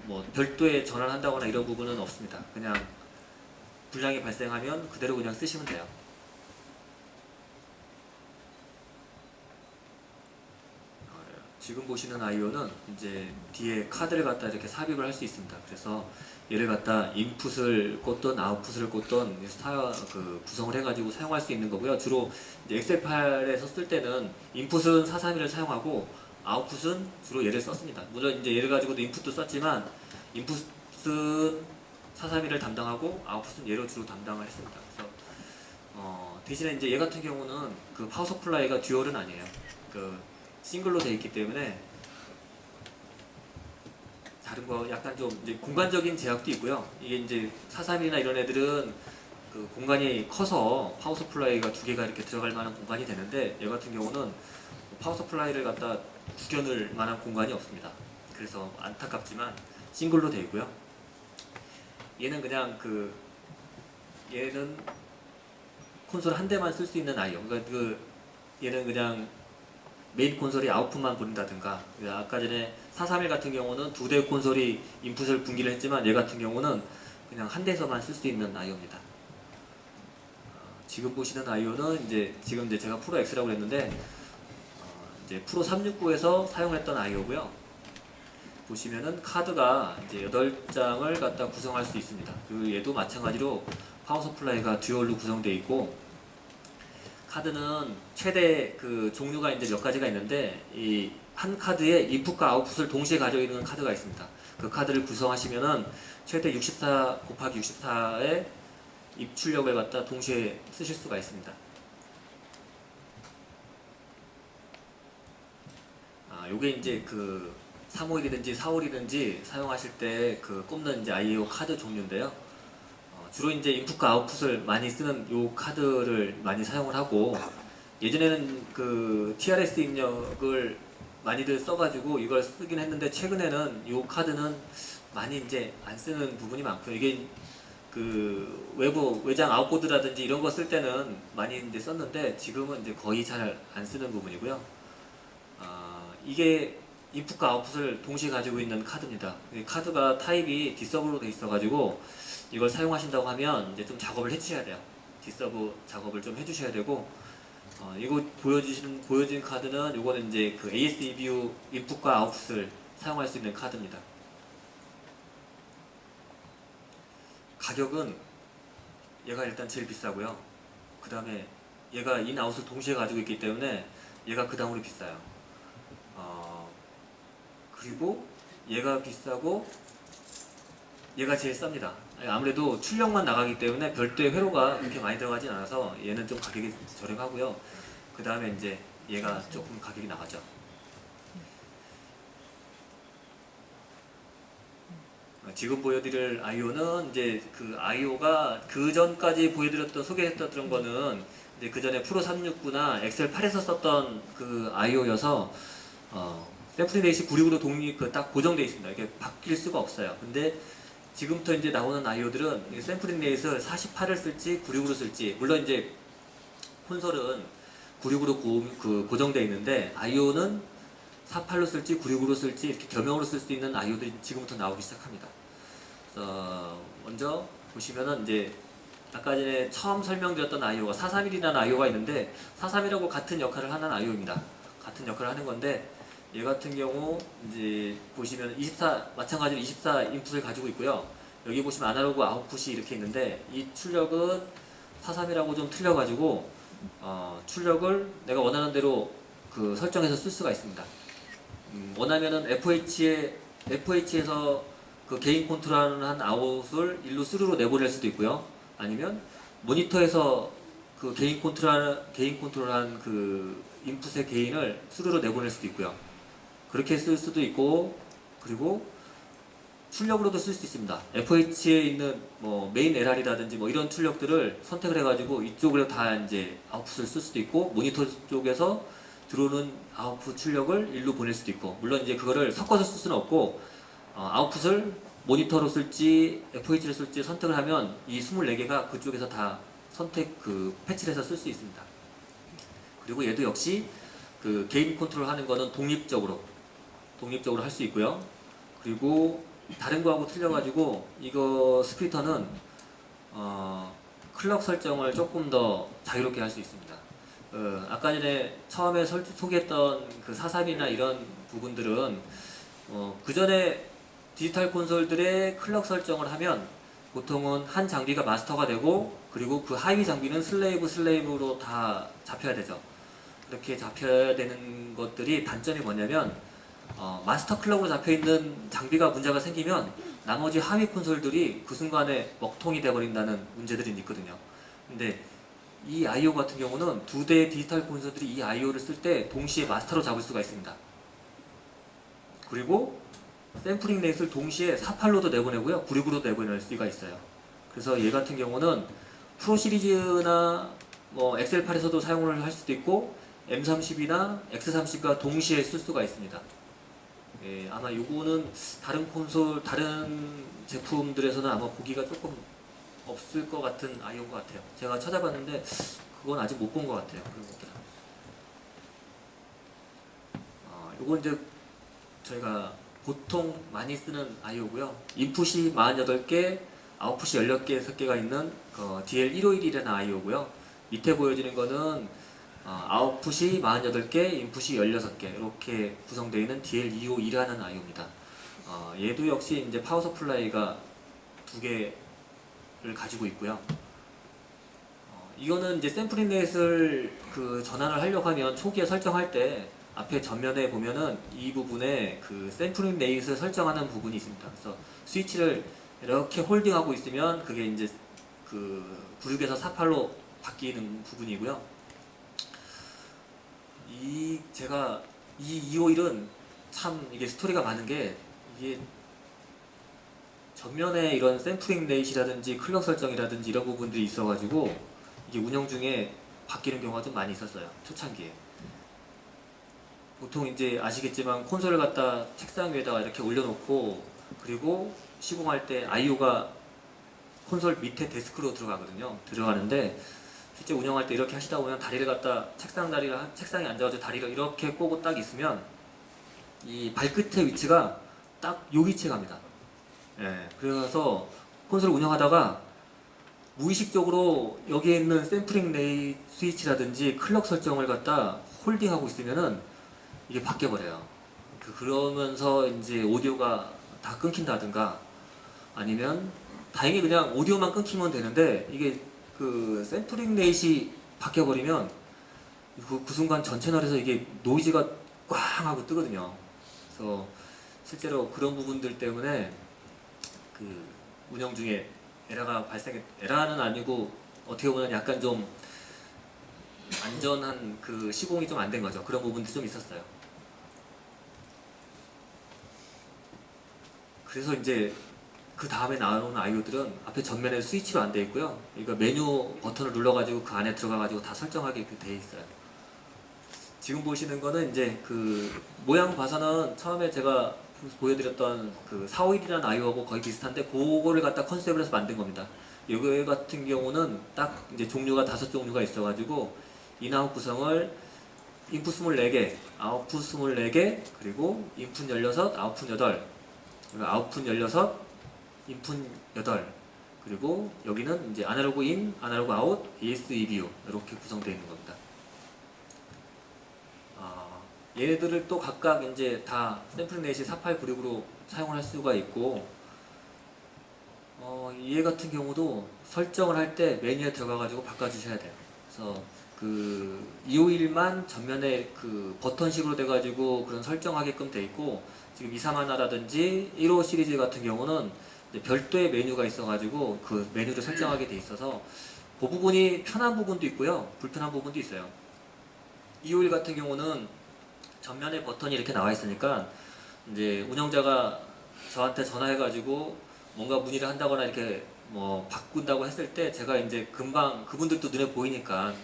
뭐 별도의 전환한다거나 이런 부분은 없습니다. 그냥 불량이 발생하면 그대로 그냥 쓰시면 돼요. 지금 보시는 I/O는 이제 뒤에 카드를 갖다 이렇게 삽입을 할 수 있습니다. 그래서 얘를 갖다 인풋을 꽂던 아웃풋을 꽂던 구성을 해가지고 사용할 수 있는 거고요. 주로 이제 엑셀 파일에서 쓸 때는 인풋은 431을 사용하고 아웃풋은 주로 얘를 썼습니다. 물론 이제 얘를 가지고도 인풋도 썼지만 인풋은 431을 담당하고 아웃풋은 얘로 주로 담당을 했습니다. 그래서 대신에 이제 얘 같은 경우는 그 파워 서플라이가 듀얼은 아니에요. 그 싱글로 되어 있기 때문에 다른 거 약간 좀 이제 공간적인 제약도 있고요. 이게 이제 431이나 이런 애들은 그 공간이 커서 파워 서플라이가 두 개가 이렇게 들어갈 만한 공간이 되는데, 얘 같은 경우는 파워 서플라이를 갖다 구겨넣을 만한 공간이 없습니다. 그래서 안타깝지만 싱글로 되어 있고요. 얘는 그냥 얘는 콘솔 한 대만 쓸 수 있는 I/O. 그러니까 얘는 그냥 메인 콘솔이 아웃풋만 보낸다든가, 아까 전에 431 같은 경우는 두 대 콘솔이 인풋을 분기를 했지만 얘 같은 경우는 그냥 한 대에서만 쓸 수 있는 I/O입니다. 지금 보시는 I/O는 지금 이제 제가 프로 X라고 했는데 이제 프로 369에서 사용했던 I/O고요. 보시면은 카드가 이제 8장을 갖다 구성할 수 있습니다. 그리고 얘도 마찬가지로 파워 서플라이가 듀얼로 구성되어 있고, 카드는 최대 그 종류가 이제 몇 가지가 있는데, 이 한 카드에 인풋과 아웃풋을 동시에 가지고 있는 카드가 있습니다. 그 카드를 구성하시면은 최대 64 곱하기 64의 입출력을 갖다 동시에 쓰실 수가 있습니다. 요게 이제 그 351이든지 451이든지 사용하실 때 그 꼽는 이제 I/O 카드 종류인데요. 주로 이제 인풋과 아웃풋을 많이 쓰는 요 카드를 많이 사용을 하고, 예전에는 그 TRS 입력을 많이들 써가지고 이걸 쓰긴 했는데, 최근에는 요 카드는 많이 이제 안 쓰는 부분이 많고요. 이게 그 외장 아웃보드라든지 이런 거 쓸 때는 많이 이제 썼는데, 지금은 이제 거의 잘 안 쓰는 부분이고요. 이게 인풋과 아웃풋을 동시에 가지고 있는 카드입니다. 이 카드가 타입이 디서브로 돼 있어가지고 이걸 사용하신다고 하면 이제 좀 작업을 해주셔야 돼요. 디서브 작업을 좀 해주셔야 되고, 이거 보여진 카드는 요거는 이제 그 AS EBU 인풋과 아웃풋을 사용할 수 있는 카드입니다. 가격은 얘가 일단 제일 비싸고요. 그 다음에 얘가 인 아웃을 동시에 가지고 있기 때문에 얘가 그 다음으로 비싸요. 그리고 얘가 비싸고 얘가 제일 쌉니다. 아무래도 출력만 나가기 때문에 별도의 회로가 그렇게 많이 들어가진 않아서 얘는 좀 가격이 저렴하고요. 그 다음에 이제 얘가 조금 가격이 나가죠. 지금 보여드릴 I/O는 이제 그 I/O가 그 전까지 보여드렸던 소개했던 거는 이제 그 전에 프로 369나 엑셀 8에서 썼던 그 IO여서 샘플링 레이시 96으로 독립 딱 고정되어 있습니다. 이게 바뀔 수가 없어요. 근데 지금부터 이제 나오는 IO들은 샘플링 레이스를 48을 쓸지 96으로 쓸지, 물론 이제 콘솔은 96으로 고정되어 있는데 IO는 48로 쓸지 96으로 쓸지 이렇게 겸용으로 쓸 수 있는 IO들이 지금부터 나오기 시작합니다. 그래서 먼저 보시면은 이제 아까 전에 처음 설명드렸던 IO가 431이라는 IO가 있는데 431하고 같은 역할을 하는 IO입니다. 같은 역할을 하는 건데 얘 같은 경우 이제 보시면 24 마찬가지로 24 인풋을 가지고 있고요. 여기 보시면 아날로그 아웃풋이 이렇게 있는데 이 출력은 431하고 좀 틀려가지고 출력을 내가 원하는 대로 그 설정해서 쓸 수가 있습니다. 원하면은 FH에서 그 게인 컨트롤하는 아웃을 1로 3로 내보낼 수도 있고요. 아니면 모니터에서 그 게인 컨트롤한 그 인풋의 게인을 3로 내보낼 수도 있고요. 그렇게 쓸 수도 있고, 그리고 출력으로도 쓸 수 있습니다. FH에 있는 뭐 메인 LR이라든지 뭐 이런 출력들을 선택을 해가지고 이쪽으로 다 이제 아웃풋을 쓸 수도 있고, 모니터 쪽에서 들어오는 아웃풋 출력을 1로 보낼 수도 있고, 물론 이제 그거를 섞어서 쓸 수는 없고, 아웃풋을 모니터로 쓸지 FH를 쓸지 선택을 하면 이 24개가 그쪽에서 다 패치를 해서 쓸 수 있습니다. 그리고 얘도 역시 그 게인 컨트롤 하는 거는 독립적으로 할 수 있고요. 그리고 다른 거하고 틀려가지고 이거 스플리터는 클럭 설정을 조금 더 자유롭게 할 수 있습니다. 아까 전에 처음에 소개했던 그 432나 이런 부분들은 그 전에 디지털 콘솔들의 클럭 설정을 하면 보통은 한 장비가 마스터가 되고, 그리고 그 하위 장비는 슬레이브로 다 잡혀야 되죠. 이렇게 잡혀야 되는 것들이 단점이 뭐냐면 마스터 클럭으로 잡혀있는 장비가 문제가 생기면 나머지 하위 콘솔들이 그 순간에 먹통이 돼버린다는 문제들이 있거든요. 근데 이 IO 같은 경우는 두 대의 디지털 콘솔들이 이 IO를 쓸 때 동시에 마스터로 잡을 수가 있습니다. 그리고 샘플링 레이스를 동시에 48로도 내보내고요, 96으로도 내보낼 수가 있어요. 그래서 얘 같은 경우는 프로 시리즈나 뭐 엑셀8에서도 사용을 할 수도 있고, M30이나 X30과 동시에 쓸 수가 있습니다. 예, 아마 요거는 다른 제품들에서는 아마 보기가 조금 없을 것 같은 IO인 것 같아요. 제가 찾아봤는데 그건 아직 못 본 것 같아요. 그런 것들은. 요건 이제 저희가 보통 많이 쓰는 IO고요. 인풋이 48개, 아웃풋이 16개가 있는 DL151이라는 IO고요. 밑에 보여지는 거는 아웃풋이 48개, 인풋이 16개 이렇게 구성되어 있는 DL252라는 IO입니다. 얘도 역시 이제 파워 서플라이가 2개를 가지고 있고요. 이거는 이제 샘플링 렛을 그 전환을 하려고 하면 초기에 설정할 때 앞에 전면에 보면은 이 부분에 그 샘플링 레이스를 설정하는 부분이 있습니다. 그래서 스위치를 이렇게 홀딩하고 있으면 그게 이제 그 96에서 48로 바뀌는 부분이고요. 제가 이 251은 참 이게 스토리가 많은 게, 이게 전면에 이런 샘플링 레이시라든지 클럭 설정이라든지 이런 부분들이 있어가지고 이게 운영 중에 바뀌는 경우가 좀 많이 있었어요. 초창기에. 보통 이제 아시겠지만 콘솔을 갖다 책상 위에다가 이렇게 올려놓고, 그리고 시공할 때 IO가 콘솔 밑에 데스크로 들어가는데 실제 운영할 때 이렇게 하시다 보면 다리를 갖다 책상에 앉아가지고 다리를 이렇게 꼬고 딱 있으면 이 발끝의 위치가 딱 요 위치에 갑니다. 예, 그래서 콘솔을 운영하다가 무의식적으로 여기에 있는 샘플링 레이 스위치라든지 클럭 설정을 갖다 홀딩하고 있으면은 이게 바뀌어버려요. 그러면서 이제 오디오가 다 끊긴다든가, 아니면 다행히 그냥 오디오만 끊기면 되는데 이게 그 샘플링 레이시 바뀌어버리면 그 순간 전 채널에서 이게 노이즈가 꽝 하고 뜨거든요. 그래서 실제로 그런 부분들 때문에 그 운영 중에 에라는 아니고 어떻게 보면 약간 좀 안전한 그 시공이 좀 안 된 거죠. 그런 부분들이 좀 있었어요. 그래서 이제 그 다음에 나오는 아이오들은 앞에 전면에 스위치로 안 되어 있고요. 그러니까 메뉴 버튼을 눌러가지고 그 안에 들어가가지고 다 설정하게 되어 있어요. 지금 보시는 거는 이제 그 모양 봐서는 처음에 제가 보여드렸던 그 451이라는 아이오하고 거의 비슷한데 그거를 갖다 컨셉을 해서 만든 겁니다. 이거 같은 경우는 딱 이제 종류가 5종류가 있어가지고 인아웃 구성을 인풋 24개, 아웃풋 24개, 그리고 인풋 16, 아웃풋 8, 그리고 아웃풋 16, 인풋 8, 그리고 여기는 이제 아날로그 인, 아날로그 아웃, ES, EBU 이렇게 구성되어 있는 겁니다. 얘네들을 또 각각 이제 다 샘플링 넷이 4896으로 사용할 수가 있고, 얘 같은 경우도 설정을 할 때 메뉴에 들어가가지고 바꿔주셔야 돼요. 그래서 그 251만 전면에 그 버튼식으로 돼가지고 그런 설정하게끔 돼 있고, 지금 231라든지 15 시리즈 같은 경우는 별도의 메뉴가 있어가지고 그 메뉴를 설정하게 돼 있어서 그 부분이 편한 부분도 있고요, 불편한 부분도 있어요. 251 같은 경우는 전면에 버튼이 이렇게 나와 있으니까 이제 운영자가 저한테 전화해가지고 뭔가 문의를 한다거나 이렇게 뭐 바꾼다고 했을 때 제가 이제 금방 그분들도 눈에 보이니까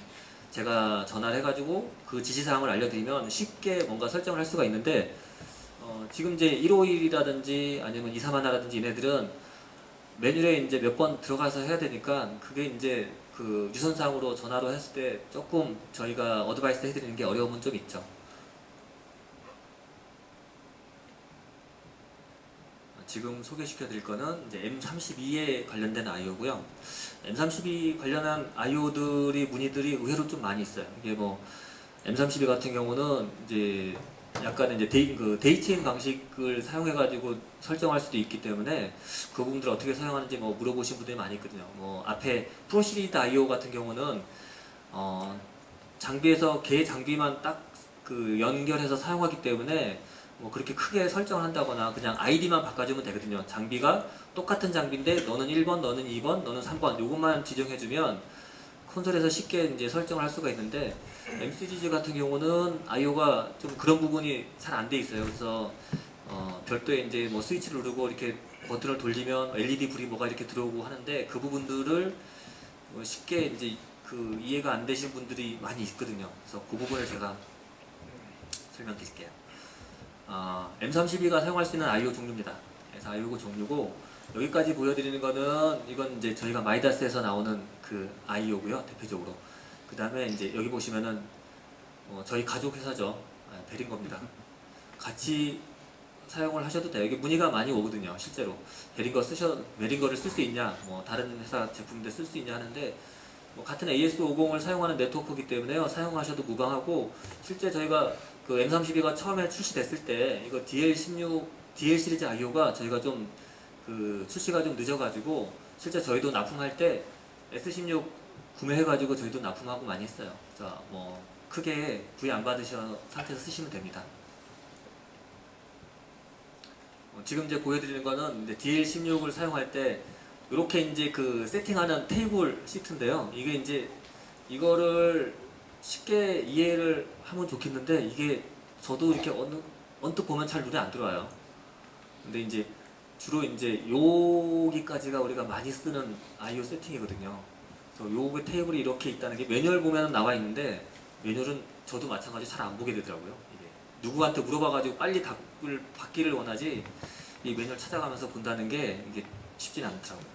제가 전화를 해가지고 그 지시사항을 알려드리면 쉽게 뭔가 설정을 할 수가 있는데, 지금 이제 151이라든지 아니면 231라든지 얘네들은 메뉴에 이제 몇 번 들어가서 해야 되니까 그게 이제 그 유선상으로 전화로 했을 때 조금 저희가 어드바이스 해드리는 게 어려움은 좀 있죠. 지금 소개시켜 드릴 거는 이제 M32에 관련된 아이오고요. M32 관련한 아이오들이 문의들이 의외로 좀 많이 있어요. 이게 뭐 M32 같은 경우는 이제 약간 이제 데이체인 방식을 사용해 가지고 설정할 수도 있기 때문에 그 부분들 어떻게 사용하는지 뭐 물어보신 분들이 많이 있거든요. 뭐 앞에 프로 시리즈 아이오 같은 경우는 장비에서 개 장비만 딱 그 연결해서 사용하기 때문에 뭐 그렇게 크게 설정을 한다거나 그냥 아이디만 바꿔주면 되거든요. 장비가 똑같은 장비인데 너는 1번, 너는 2번, 너는 3번 요것만 지정해주면 콘솔에서 쉽게 이제 설정을 할 수가 있는데, M 시리즈 같은 경우는 I/O가 좀 그런 부분이 잘 안 돼 있어요. 그래서 별도의 이제 뭐 스위치를 누르고 이렇게 버튼을 돌리면 LED 불이 뭐가 이렇게 들어오고 하는데 그 부분들을 쉽게 이제 그 이해가 안 되신 분들이 많이 있거든요. 그래서 그 부분을 제가 설명드릴게요. M32가 사용할 수 있는 I/O 종류입니다. 그래서 I/O 종류고, 여기까지 보여드리는 거는 이건 이제 저희가 마이다스에서 나오는 그 I/O고요, 대표적으로. 그 다음에 이제 여기 보시면은 저희 가족 회사죠, 베링거입니다. 같이 사용을 하셔도 돼요. 이게 문의가 많이 오거든요, 실제로. 베링거를 쓸 수 있냐, 뭐 다른 회사 제품인데 쓸 수 있냐 하는데, 뭐 같은 AS50을 사용하는 네트워크이기 때문에요, 사용하셔도 무방하고, 실제 저희가 그 M32가 처음에 출시됐을 때 이거 DL16, DL 시리즈 I/O가 저희가 좀 그 출시가 좀 늦어가지고 실제 저희도 납품할 때 S16 구매해가지고 저희도 납품하고 많이 했어요. 그래서 뭐 크게 구애 안 받으셔 상태에서 쓰시면 됩니다. 지금 이제 보여드리는 거는 이제 DL16을 사용할 때 이렇게 이제 그 세팅하는 테이블 시트인데요. 이게 이제 이거를 쉽게 이해를 하면 좋겠는데 이게 저도 이렇게 언뜻 보면 잘 눈에 안 들어와요. 근데 이제 주로 이제 여기까지가 우리가 많이 쓰는 I/O 세팅이거든요. 그래서 요게 테이블이 이렇게 있다는 게 매뉴얼 보면 나와 있는데, 매뉴얼은 저도 마찬가지 잘 안 보게 되더라고요. 이게 누구한테 물어봐가지고 빨리 답을 받기를 원하지 이 매뉴얼 찾아가면서 본다는 게 이게 쉽진 않더라고요.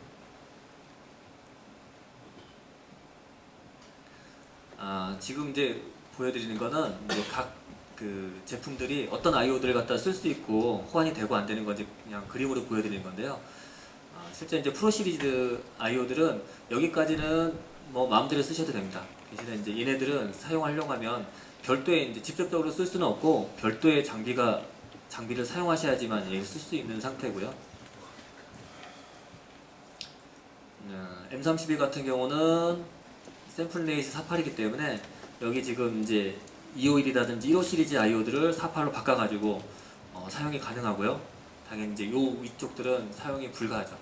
지금 이제 보여드리는 거는 이제 각 그 제품들이 어떤 I/O들을 갖다 쓸 수 있고 호환이 되고 안 되는 건지 그냥 그림으로 보여드리는 건데요. 실제 이제 프로 시리즈 I/O들은 여기까지는 뭐 마음대로 쓰셔도 됩니다. 대신에 이제 얘네들은 사용하려고 하면 별도의 이제 직접적으로 쓸 수는 없고 별도의 장비를 사용하셔야지만 얘를 쓸 수 있는 상태고요. M32 같은 경우는 샘플 레이스 48이기 때문에 여기 지금 이제 251이라든지 15 시리즈 I/O들을 48로 바꿔가지고 사용이 가능하고요. 당연히 이제 요 위쪽들은 사용이 불가하죠.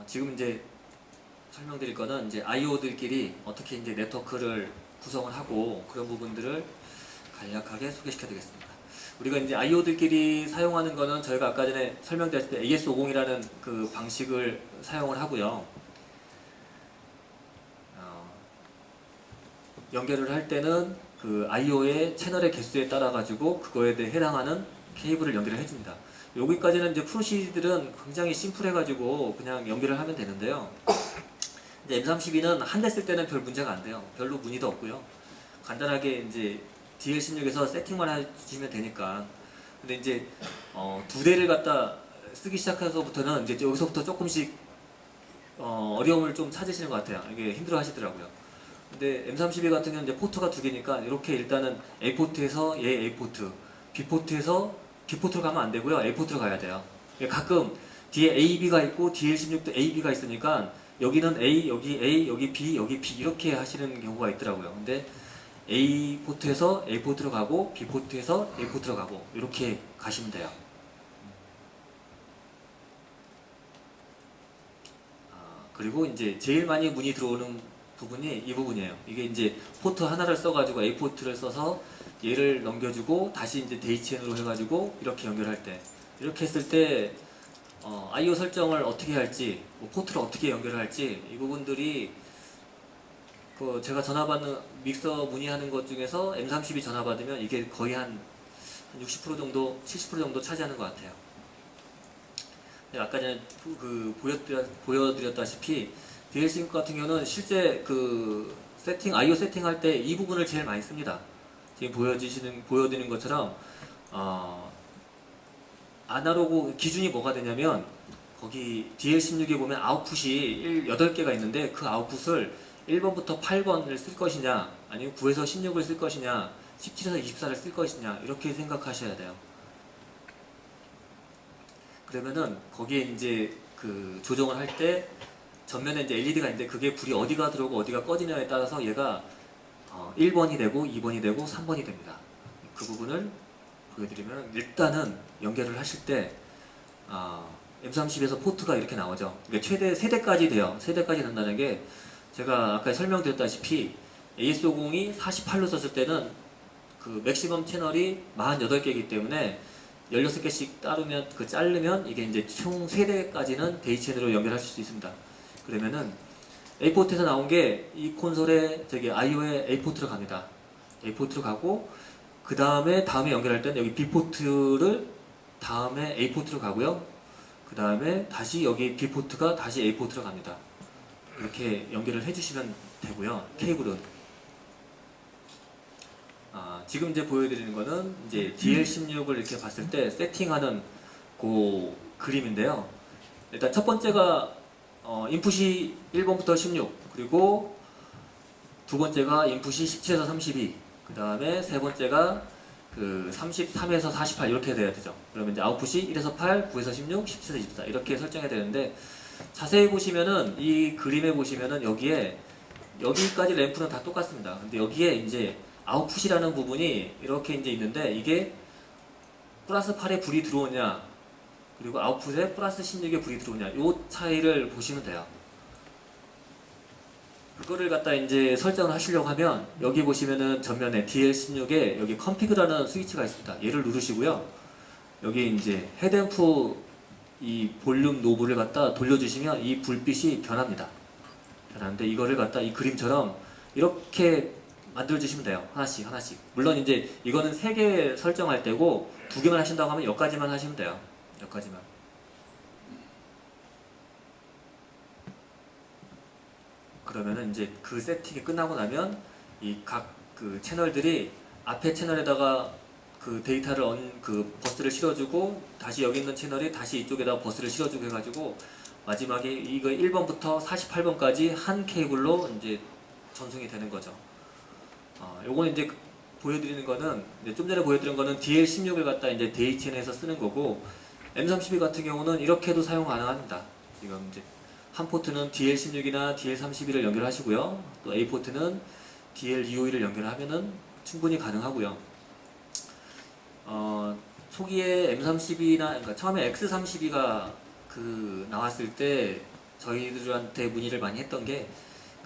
지금 이제 설명드릴 거는 이제 I/O들끼리 어떻게 이제 네트워크를 구성을 하고 그런 부분들을 간략하게 소개시켜 드리겠습니다. 우리가 이제 IO들끼리 사용하는 거는 저희가 아까 전에 설명드렸을 때 AS50이라는 그 방식을 사용을 하고요. 연결을 할 때는 그 IO의 채널의 개수에 따라 가지고 그거에 대해 해당하는 케이블을 연결을 해줍니다. 여기까지는 이제 프로시들은 굉장히 심플해가지고 그냥 연결을 하면 되는데요. 이제 M32는 한 대 쓸 때는 별 문제가 안 돼요. 별로 문의도 없고요. 간단하게 이제 DL16에서 세팅만 해주시면 되니까. 근데 이제 두 대를 갖다 쓰기 시작해서부터는 이제 여기서부터 조금씩 어려움을 좀 찾으시는 것 같아요. 이게 힘들어 하시더라고요. 근데 M32 같은 경우는 이제 포트가 두 개니까 이렇게 일단은 A포트에서 얘 A포트, B포트에서 B포트로 가면 안 되고요. A포트로 가야 돼요. 가끔 뒤에 AB가 있고 DL16도 AB가 있으니까 여기는 A, 여기 A, 여기 B, 여기 B 이렇게 하시는 경우가 있더라고요. 근데 A포트에서 A포트로 가고 B포트에서 A포트로 가고 이렇게 가시면 돼요. 그리고 이제 제일 많이 문의 들어오는 부분이 이 부분이에요. 이게 이제 포트 하나를 써가지고 A포트를 써서 얘를 넘겨주고 다시 이제 데이치엔으로 해가지고 이렇게 연결할 때, 이렇게 했을 때 IO 설정을 어떻게 할지, 뭐 포트를 어떻게 연결을 할지 이 부분들이 그 제가 전화 받는 믹서 문의하는 것 중에서 M32 전화 받으면 이게 거의 한 60% 정도, 70% 정도 차지하는 것 같아요. 아까 전에 보여드렸다시피 DL16 같은 경우는 실제 그 IO 세팅할 때 이 부분을 제일 많이 씁니다. 지금 보여드리는 것처럼 아날로그 기준이 뭐가 되냐면 거기 DL16에 보면 아웃풋이 8개가 있는데 그 아웃풋을 1번부터 8번을 쓸 것이냐 아니면 9에서 16을 쓸 것이냐 17에서 24를 쓸 것이냐 이렇게 생각하셔야 돼요. 그러면은 거기에 이제 그 조정을 할 때 전면에 이제 LED가 있는데 그게 불이 어디가 들어오고 어디가 꺼지냐에 따라서 얘가 1번이 되고 2번이 되고 3번이 됩니다. 그 부분을 보여드리면 일단은 연결을 하실 때 M30에서 포트가 이렇게 나오죠. 그러니까 최대 3대까지 돼요. 3대까지 된다는 게 제가 아까 설명드렸다시피 AS50이 48로 썼을 때는 그 맥시멈 채널이 48개이기 때문에 16개씩 자르면 이게 이제 총 3대까지는 데이치엔으로 연결하실 수 있습니다. 그러면은 A포트에서 나온 게 이 콘솔의 IO의 A포트로 갑니다. A포트로 가고 그 다음에 연결할 때는 여기 B포트를 다음에 A포트로 가고요. 그 다음에 다시 여기 B포트가 다시 A포트로 갑니다. 이렇게 연결을 해주시면 되고요. 케이블은 지금 이제 보여드리는 거는 이제 DL16을 이렇게 봤을 때 세팅하는 그 그림인데요. 일단 첫 번째가 인풋이 1번부터 16, 그리고 두 번째가 인풋이 17에서 32, 그 다음에 세 번째가 그 33에서 48 이렇게 돼야 되죠. 그러면 이제 아웃풋이 1에서 8, 9에서 16, 17에서 24 이렇게 설정해야 되는데 자세히 보시면은 이 그림에 보시면은 여기까지 램프는 다 똑같습니다. 근데 여기에 이제 아웃풋이라는 부분이 이렇게 이제 있는데 이게 플러스 8에 불이 들어오냐 그리고 아웃풋에 플러스 16에 불이 들어오냐 이 차이를 보시면 돼요. 그거를 갖다 이제 설정을 하시려고 하면 여기 보시면은 전면에 DL16에 여기 컴피그라는 스위치가 있습니다. 얘를 누르시고요. 여기 이제 헤드앰프 이 볼륨 노브를 갖다 돌려주시면 이 불빛이 변합니다. 변하는데 이거를 갖다 이 그림처럼 이렇게 만들어주시면 돼요. 하나씩 하나씩. 물론 이제 이거는 3개 설정할 때고 2개만 하신다고 하면 여기까지만 하시면 돼요. 여기까지만. 그러면은 이제 그 세팅이 끝나고 나면 이 각 그 채널들이 앞에 채널에다가 그 데이터를 그 버스를 실어주고 다시 여기 있는 채널이 다시 이쪽에다가 버스를 실어주고 해가지고 마지막에 이거 1번부터 48번까지 한 케이블로 이제 전송이 되는 거죠. 요거는 이제 보여드리는 거는 좀 전에 보여드린 거는 DL16을 갖다 이제 데이치엔에서 쓰는 거고 M32 같은 경우는 이렇게도 사용 가능합니다. 지금 이제 한 포트는 DL16이나 DL32를 연결하시고요. 또 A 포트는 DL252를 연결하면은 충분히 가능하고요. 초기에 M32나 그러니까 처음에 X32가 그 나왔을 때 저희들한테 문의를 많이 했던 게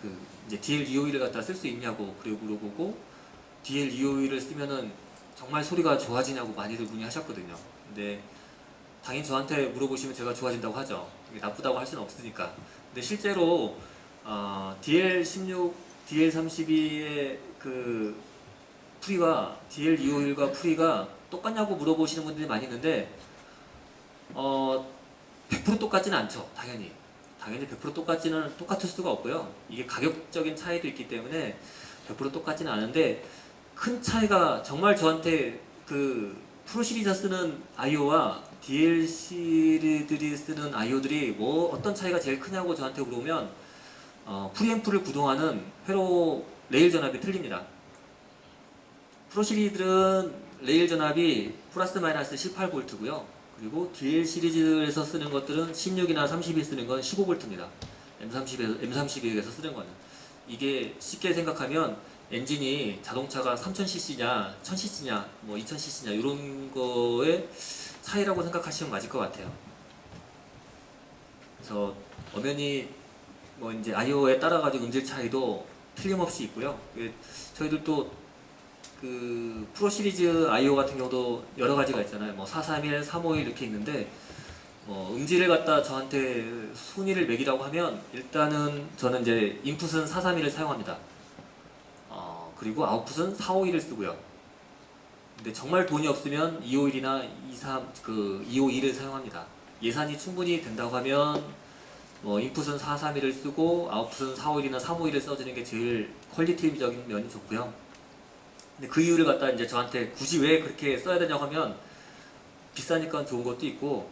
그 이제 DL252를 갖다 쓸 수 있냐고 그리고 물어보고 DL252를 쓰면은 정말 소리가 좋아지냐고 많이들 문의하셨거든요. 근데 당연히 저한테 물어보시면 제가 좋아진다고 하죠. 이게 나쁘다고 할 수는 없으니까. 근데 실제로 DL16, DL32의 그 프리와 DL251과 프리가 똑같냐고 물어보시는 분들이 많이 있는데 100% 똑같지는 않죠. 당연히 100% 똑같을 수가 없고요. 이게 가격적인 차이도 있기 때문에 100% 똑같지는 않은데, 큰 차이가 정말 저한테 그 프로 시리즈 쓰는 아이오와 DL 시리들이 쓰는 아이오들이 뭐 어떤 차이가 제일 크냐고 저한테 물어보면 프리앰프를 구동하는 회로 레일 전압이 틀립니다. 프로 시리즈들은 레일 전압이 플러스 마이너스 18V고요. 그리고 DL 시리즈에서 쓰는 것들은 16이나 30이 쓰는 건 15V입니다. M32에서 쓰는 거는. 이게 쉽게 생각하면 엔진이 자동차가 3000cc냐, 1000cc냐, 뭐 2000cc냐 이런 거의 차이라고 생각하시면 맞을 것 같아요. 그래서 엄연히 뭐 이제 아이오에 따라 가지고 음질 차이도 틀림없이 있고요. 저희들도 그 프로 시리즈 아이오 같은 경우도 여러 가지가 있잖아요. 뭐 431, 351 이렇게 있는데 음질을 갖다 저한테 순위를 매기라고 하면 일단은 저는 이제 인풋은 431을 사용합니다. 그리고 아웃풋은 451을 쓰고요. 근데 정말 돈이 없으면 251이나 251을 사용합니다. 예산이 충분히 된다고 하면 인풋은 431을 쓰고 아웃풋은 451이나 351을 써주는 게 제일 퀄리티적인 면이 좋고요. 근데 그 이유를 갖다 이제 저한테 굳이 왜 그렇게 써야 되냐고 하면 비싸니까 좋은 것도 있고,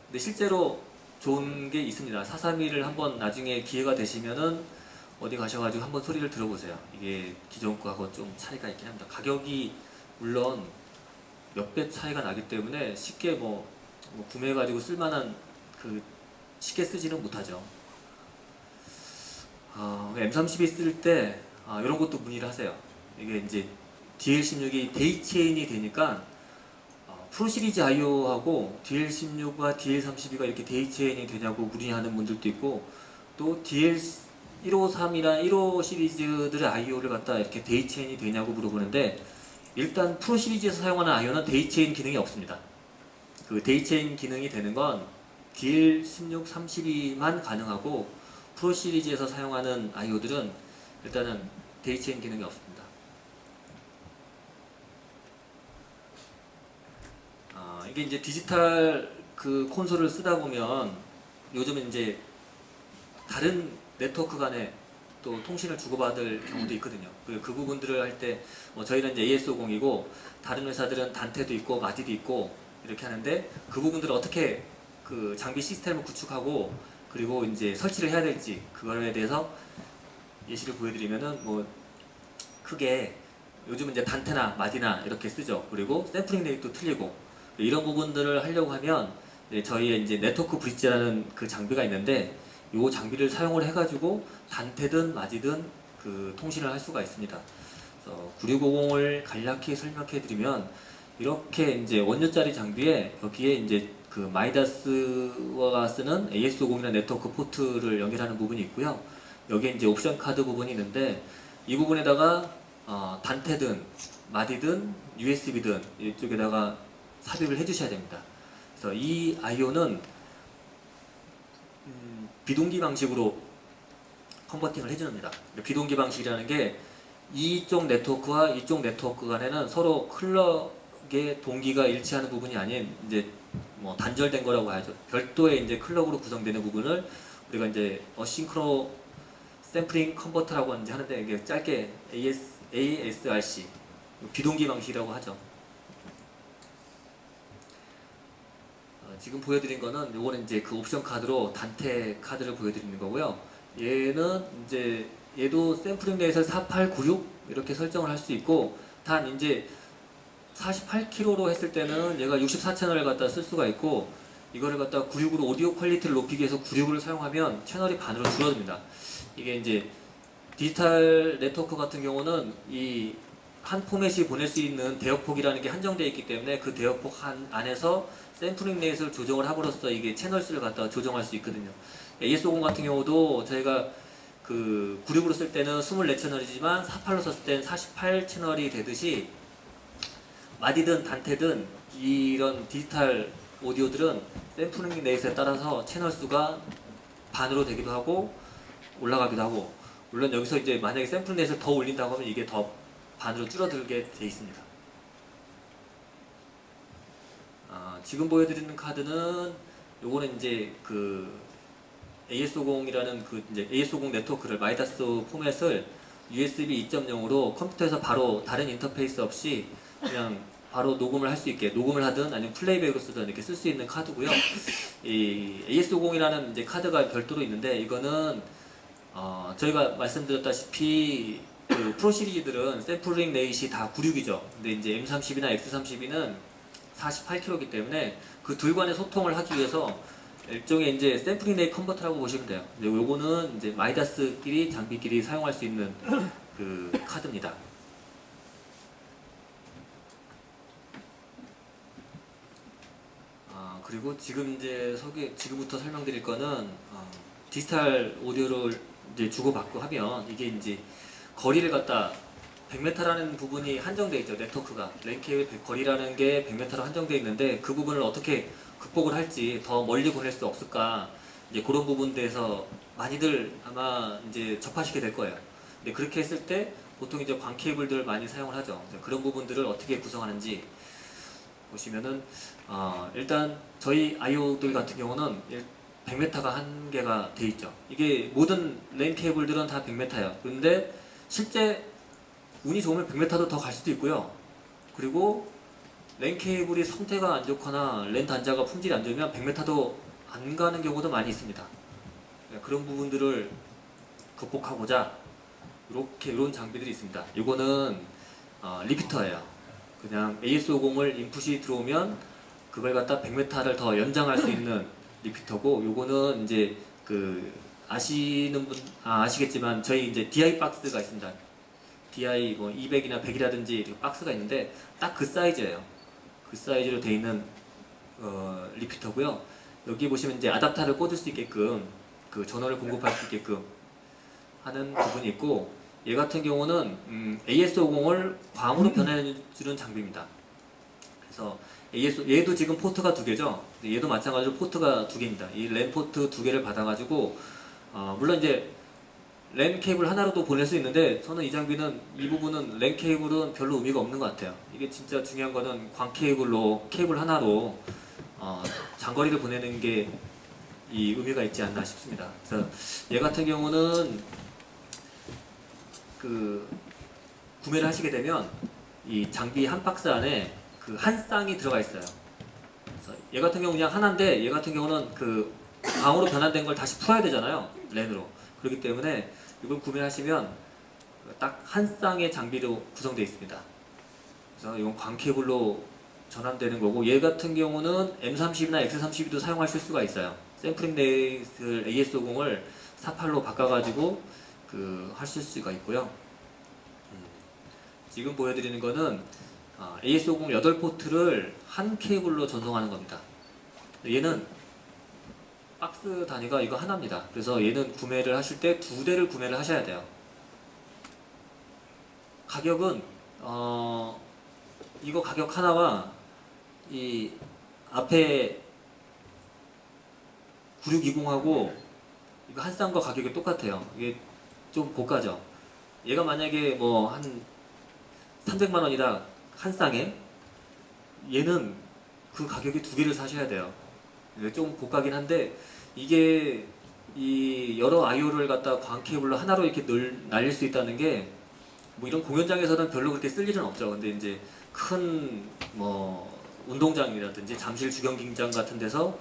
근데 실제로 좋은 게 있습니다. 431을 한번 나중에 기회가 되시면은 어디 가셔가지고 한번 소리를 들어보세요. 이게 기존 거하고 좀 차이가 있긴 합니다. 가격이 물론 몇 배 차이가 나기 때문에 쉽게 구매해가지고 쓸만한 쉽게 쓰지는 못하죠. M32 쓸 때 이런 것도 문의를 하세요. 이게 이제 DL16이 데이 체인이 되니까 프로 시리즈 아이오하고 DL16과 DL32가 이렇게 데이 체인이 되냐고 문의하는 분들도 있고, 또 DL153이나 15 시리즈들의 아이오를 갖다 이렇게 데이 체인이 되냐고 물어보는데, 일단 프로 시리즈에서 사용하는 아이오는 데이 체인 기능이 없습니다. 그 데이 체인 기능이 되는 건 DL16, 32만 가능하고, 프로 시리즈에서 사용하는 아이오들은 일단은 데이 체인 기능이 없습니다. 이게 이제 디지털 그 콘솔을 쓰다 보면 요즘은 이제 다른 네트워크 간에 또 통신을 주고받을 경우도 있거든요. 그 부분들을 할 때 저희는 이제 AS50이고 다른 회사들은 단테도 있고 마디도 있고 이렇게 하는데, 그 부분들을 어떻게 그 장비 시스템을 구축하고 그리고 이제 설치를 해야 될지 그거에 대해서 예시를 보여드리면은 크게 요즘은 이제 단테나 마디나 이렇게 쓰죠. 그리고 샘플링 레이트도 틀리고 이런 부분들을 하려고 하면 저희의 이제 네트워크 브릿지라는 그 장비가 있는데, 이 장비를 사용을 해가지고 단테든 마디든 그 통신을 할 수가 있습니다. 그래서 9650을 간략히 설명해드리면, 이렇게 이제 원료짜리 장비에 여기에 이제 그 마이다스가 쓰는 AS50이나 네트워크 포트를 연결하는 부분이 있고요. 여기에 이제 옵션 카드 부분이 있는데, 이 부분에다가 단테든 마디든 USB든 이쪽에다가 삽입을 해주셔야 됩니다. 그래서 이 아이오는 비동기 방식으로 컨버팅을 해줍니다. 비동기 방식이라는 게 이쪽 네트워크와 이쪽 네트워크 간에는 서로 클럭의 동기가 일치하는 부분이 아닌 이제 단절된 거라고 하죠. 별도의 이제 클럭으로 구성되는 부분을 우리가 이제 어싱크로 샘플링 컨버터라고 하는데, 이게 짧게 ASRC 비동기 방식이라고 하죠. 지금 보여드린 거는 요거는 이제 그 옵션 카드로 단테 카드를 보여드리는 거고요. 얘는 이제 얘도 샘플링 레이트를 4896 이렇게 설정을 할 수 있고, 단 이제 48kg로 했을 때는 얘가 64채널을 갖다 쓸 수가 있고, 이거를 갖다 96으로 오디오 퀄리티를 높이기 위해서 96을 사용하면 채널이 반으로 줄어듭니다. 이게 이제 디지털 네트워크 같은 경우는 이 한 포맷이 보낼 수 있는 대역폭이라는 게 한정되어 있기 때문에 그 대역폭 안에서 샘플링 레이트를 조정을 함으로써 이게 채널 수를 갖다가 조정할 수 있거든요. AS50 같은 경우도 저희가 그 96으로 쓸 때는 24채널이지만 48로 썼을 때는 48채널이 되듯이 마디든 단테든 이런 디지털 오디오들은 샘플링 레이스에 따라서 채널 수가 반으로 되기도 하고 올라가기도 하고, 물론 여기서 이제 만약에 샘플링 레이스를 더 올린다고 하면 이게 더 반으로 줄어들게 돼 있습니다. 지금 보여드리는 카드는 요거는 이제 그 AS50이라는 그 이제 AS50 네트워크를 마이다스 포맷을 USB 2.0으로 컴퓨터에서 바로 다른 인터페이스 없이 그냥 바로 녹음을 할 수 있게, 녹음을 하든 아니면 플레이백으로 쓰든 이렇게 쓸 수 있는 카드고요. 이 AS50이라는 이제 카드가 별도로 있는데, 이거는 저희가 말씀드렸다시피 그 프로 시리즈들은 샘플링 레이시 다 96이죠. 근데 이제 M32나 X32는 48kg이기 때문에 그 둘 간의 소통을 하기 위해서 일종의 이제 샘플링 레이 컨버터라고 보시면 돼요. 근데 요거는 이제 마이다스끼리 장비끼리 사용할 수 있는 그 카드입니다. 그리고 지금부터 설명드릴 거는 디지털 오디오를 이제 주고받고 하면 이게 이제 거리를 갖다 100m라는 부분이 한정되어 있죠. 네트워크가 랜 케이블 거리라는 게 100m로 한정되어 있는데, 그 부분을 어떻게 극복을 할지, 더 멀리 보낼 수 없을까, 이제 그런 부분들에서 많이들 아마 이제 접하시게 될 거예요. 근데 그렇게 했을 때 보통 이제 광 케이블들을 많이 사용을 하죠. 그런 부분들을 어떻게 구성하는지 보시면은 일단 저희 IO들 같은 경우는 100m가 한계가 돼 있죠. 이게 모든 랜 케이블들은 다 100m예요. 그런데 실제 운이 좋으면 100m도 더 갈 수도 있고요. 그리고 랜 케이블이 성태가 안 좋거나 랜 단자가 품질이 안 좋으면 100m도 안 가는 경우도 많이 있습니다. 그런 부분들을 극복하고자 이런 장비들이 있습니다. 이거는 리피터예요. 그냥 AS50을 인풋이 들어오면 그걸 갖다 100m를 더 연장할 수 있는 리피터고, 요거는 이제 그 아시는 분 아시겠지만 저희 이제 DI 박스가 있습니다. DI 뭐 200이나 100이라든지 박스가 있는데 딱 그 사이즈예요. 그 사이즈로 되어 있는 리피터고요. 여기 보시면 이제 아답터를 꽂을 수 있게끔, 그 전원을 공급할 수 있게끔 하는 부분이 있고, 얘 같은 경우는 AS50을 광으로 변환해주는 장비입니다. 그래서 얘도 지금 포트가 2개죠. 얘도 마찬가지로 포트가 2개입니다. 이 랜 포트 2개를 받아가지고 물론 이제 랜 케이블 하나로도 보낼 수 있는데, 저는 이 장비는 이 부분은 랜 케이블은 별로 의미가 없는 것 같아요. 이게 진짜 중요한 거는 광 케이블 하나로 장거리를 보내는 게 이 의미가 있지 않나 싶습니다. 그래서 얘 같은 경우는 그 구매를 하시게 되면 이 장비 한 박스 안에 그 한 쌍이 들어가 있어요. 그래서 얘 같은 경우 그냥 하나인데, 얘 같은 경우는 그 광으로 변환된 걸 다시 풀어야 되잖아요. 랜으로. 그렇기 때문에 이걸 구매하시면 딱 한 쌍의 장비로 구성되어 있습니다. 그래서 이건 광 케이블로 전환되는 거고, 얘 같은 경우는 M32나 X32도 사용하실 수가 있어요. 샘플링 레이스 AS50을 48로 바꿔가지고 하실 수가 있고요. 지금 보여드리는 거는 AS50 8포트를 한 케이블로 전송하는 겁니다. 얘는 박스 단위가 이거 하나입니다. 그래서 얘는 구매를 하실 때 2대를 구매를 하셔야 돼요. 가격은 이거 가격 하나와 이 앞에 9620하고 이거 한 쌍과 가격이 똑같아요. 이게 좀 고가죠. 얘가 만약에 뭐 한 300만원이다 한 쌍에, 얘는 그 가격에 2개를 사셔야 돼요. 좀 고가긴 한데, 이게 이 여러 IO를 갖다 광 케이블로 하나로 이렇게 날릴 수 있다는 게 뭐 이런 공연장에서는 별로 그렇게 쓸 일은 없죠. 근데 이제 큰 뭐 운동장이라든지 잠실 주경기장 같은 데서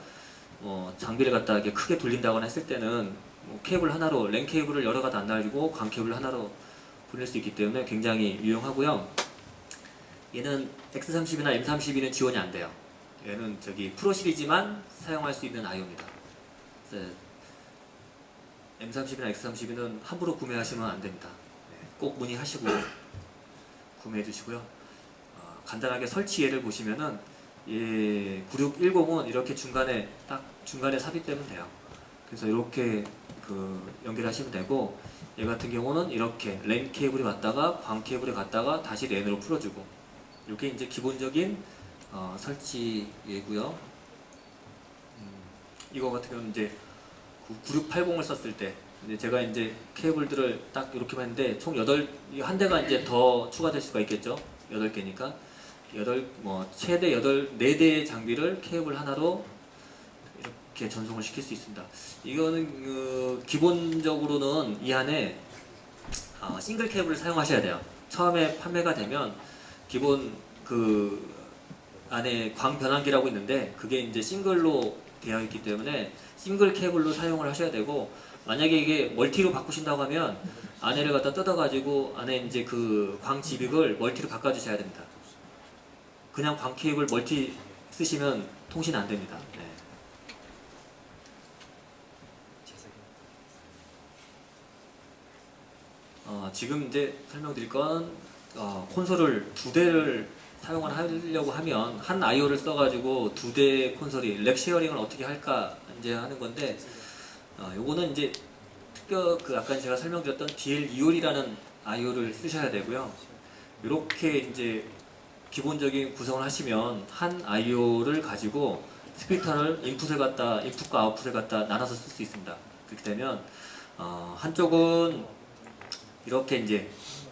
장비를 갖다 이렇게 크게 돌린다거나 했을 때는 뭐 케이블 하나로, 랜 케이블을 여러 가지 안 날리고 광 케이블 하나로 보낼 수 있기 때문에 굉장히 유용하고요. 얘는 X32나 M32는 지원이 안 돼요. 얘는 저기 프로 시리즈만 사용할 수 있는 IO입니다. M32나 X32는 함부로 구매하시면 안 됩니다. 꼭 문의하시고 구매해 주시고요. 간단하게 설치 예를 보시면은 9610은 이렇게 중간에 삽입되면 돼요. 그래서 이렇게 연결하시면 되고, 얘 같은 경우는 이렇게 랜 케이블이 왔다가 광 케이블이 갔다가 다시 랜으로 풀어주고, 이게 이제 기본적인 설치이고요. 이거 같은 경우는 이제 9680을 썼을 때 이제 제가 이제 케이블들을 딱 이렇게만 했는데 총 8한 대가 이제 더 추가될 수가 있겠죠. 8개니까 최대 4대의 장비를 케이블 하나로 이렇게 전송을 시킬 수 있습니다. 이거는 기본적으로는 이 안에 싱글 케이블을 사용하셔야 돼요. 처음에 판매가 되면 기본 그 안에 광 변환기라고 있는데 그게 이제 싱글로 되어 있기 때문에 싱글 케이블로 사용을 하셔야 되고, 만약에 이게 멀티로 바꾸신다고 하면 안에를 갖다 뜯어가지고 안에 이제 그 광 집입을 멀티로 바꿔주셔야 됩니다. 그냥 광 케이블 멀티 쓰시면 통신 안 됩니다. 네. 지금 이제 설명드릴 건 콘솔을 2대를 사용을 하려고 하면 한 IO를 써가지고 2대 콘솔이 렉 쉐어링을 어떻게 할까 이제 하는 건데, 요거는 이제 아까 제가 설명드렸던 DL2홀이라는 IO를 쓰셔야 되고요. 이렇게 이제 기본적인 구성을 하시면 한 IO를 가지고 스피커를 인풋과 아웃풋을 갖다 나눠서 쓸 수 있습니다. 그렇게 되면 한쪽은 이렇게 이제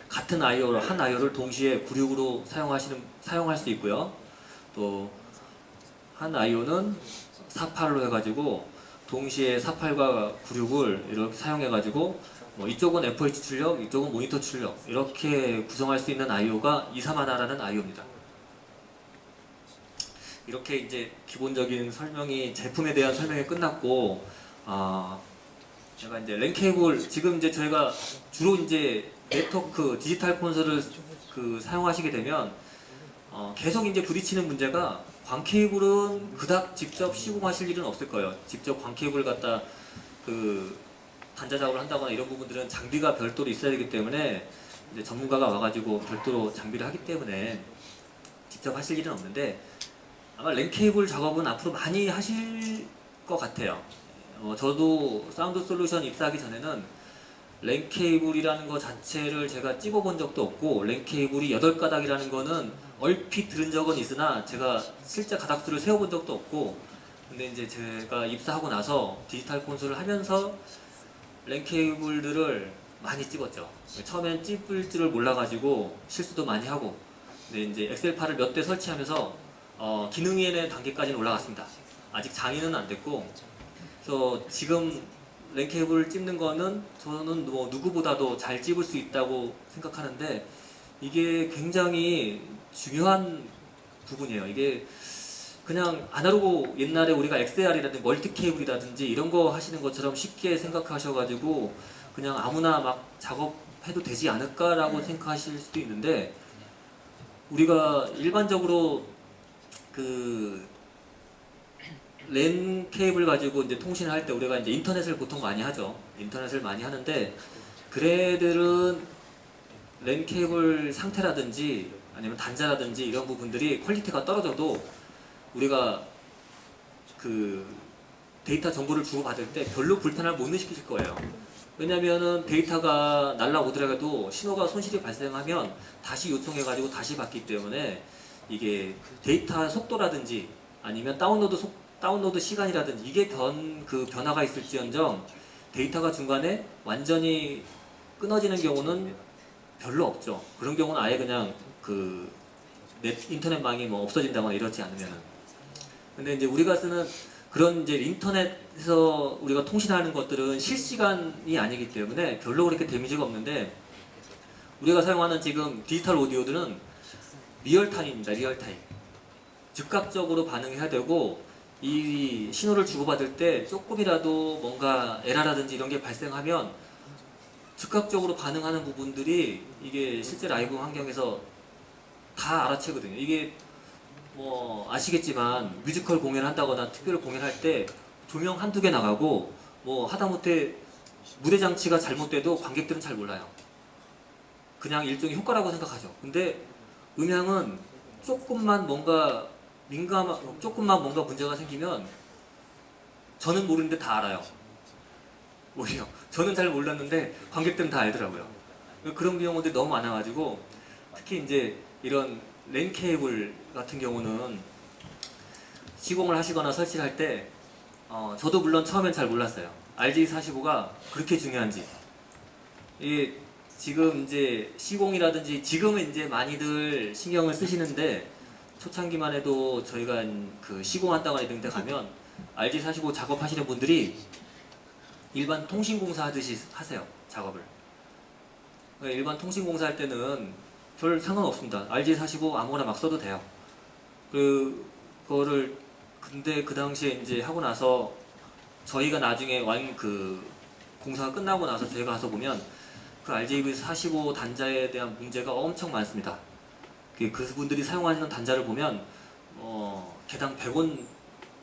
같은 한 IO를 동시에 96으로 사용할 수 있고요. 또 한 IO는 48로 해가지고 동시에 48과 96을 이렇게 사용해가지고 이쪽은 FH 출력, 이쪽은 모니터 출력 이렇게 구성할 수 있는 IO가 231라는 IO입니다. 이렇게 이제 기본적인 제품에 대한 설명이 끝났고, 제가 이제 랜 케이블, 지금 이제 저희가 주로 이제 네트워크 디지털 콘솔을 사용하시게 되면 계속 이제 부딪히는 문제가, 광 케이블은 그닥 직접 시공하실 일은 없을 거예요. 직접 광 케이블 갖다 단자 작업을 한다거나 이런 부분들은 장비가 별도로 있어야 되기 때문에 이제 전문가가 와가지고 별도로 장비를 하기 때문에 직접 하실 일은 없는데, 아마 랜 케이블 작업은 앞으로 많이 하실 것 같아요. 저도 사운드 솔루션 입사하기 전에는 랜 케이블이라는 거 자체를 제가 찝어본 적도 없고, 랜 케이블이 8가닥이라는 거는 얼핏 들은 적은 있으나 제가 실제 가닥수를 세워본 적도 없고, 근데 이제 제가 입사하고 나서 디지털 콘솔을 하면서 랜 케이블들을 많이 찝었죠. 처음엔 찝을 줄을 몰라가지고 실수도 많이 하고, 근데 이제 엑셀파를 몇 대 설치하면서 기능이 있는 단계까지는 올라갔습니다. 아직 장인은 안 됐고, 그래서 지금 랜 케이블을 찝는 거는 저는 누구보다도 잘 찝을 수 있다고 생각하는데, 이게 굉장히 중요한 부분이에요. 이게 그냥 아날로그, 옛날에 우리가 XLR이라든지 멀티 케이블이라든지 이런 거 하시는 것처럼 쉽게 생각하셔가지고 그냥 아무나 막 작업해도 되지 않을까라고 생각하실 수도 있는데, 우리가 일반적으로 랜 케이블 가지고 이제 통신을 할 때 우리가 이제 인터넷을 보통 많이 하죠. 인터넷을 많이 하는데, 그래들은 랜 케이블 상태라든지 아니면 단자라든지 이런 부분들이 퀄리티가 떨어져도 우리가 데이터 정보를 주고받을 때 별로 불편함을 못 느끼실 거예요. 왜냐면은 데이터가 날라오더라도 신호가 손실이 발생하면 다시 요청해가지고 다시 받기 때문에, 이게 데이터 속도라든지 아니면 다운로드 시간이라든지 이게 변화가 있을지언정 데이터가 중간에 완전히 끊어지는 경우는 별로 없죠. 그런 경우는 아예 그냥 인터넷망이 없어진다거나 이러지 않으면은. 근데 이제 우리가 쓰는 그런 이제 인터넷에서 우리가 통신하는 것들은 실시간이 아니기 때문에 별로 그렇게 데미지가 없는데, 우리가 사용하는 지금 디지털 오디오들은 리얼타임입니다. 리얼타임. 즉각적으로 반응해야 되고, 이 신호를 주고받을 때 조금이라도 뭔가 에러라든지 이런 게 발생하면 즉각적으로 반응하는 부분들이 이게 실제 라이브 환경에서 다 알아채거든요. 이게 아시겠지만 뮤지컬 공연을 한다거나 특별 공연할 때 조명 한두 개 나가고 하다못해 무대 장치가 잘못돼도 관객들은 잘 몰라요. 그냥 일종의 효과라고 생각하죠. 근데 음향은 조금만 뭔가 문제가 생기면 저는 모르는데 다 알아요. 오히려 저는 잘 몰랐는데 관객들은 다 알더라고요. 그런 경우들이 너무 많아가지고, 특히 이제 이런 랜 케이블 같은 경우는 시공을 하시거나 설치를 할 때 저도 물론 처음엔 잘 몰랐어요. RJ45가 그렇게 중요한지. 이게 지금 이제 시공이라든지 지금은 이제 많이들 신경을 쓰시는데 초창기만 해도 저희가 그 시공한다거나 이런 데 가면 RJ45 작업하시는 분들이 일반 통신공사 하듯이 하세요. 작업을. 일반 통신공사 할 때는 별 상관없습니다. RJ45 아무거나 막 써도 돼요. 그거를 근데 그 당시에 이제 하고 나서 저희가 나중에 그 공사가 끝나고 나서 저희가 가서 보면 그 RJ45 단자에 대한 문제가 엄청 많습니다. 그분들이 사용하시는 단자를 보면 개당 100원에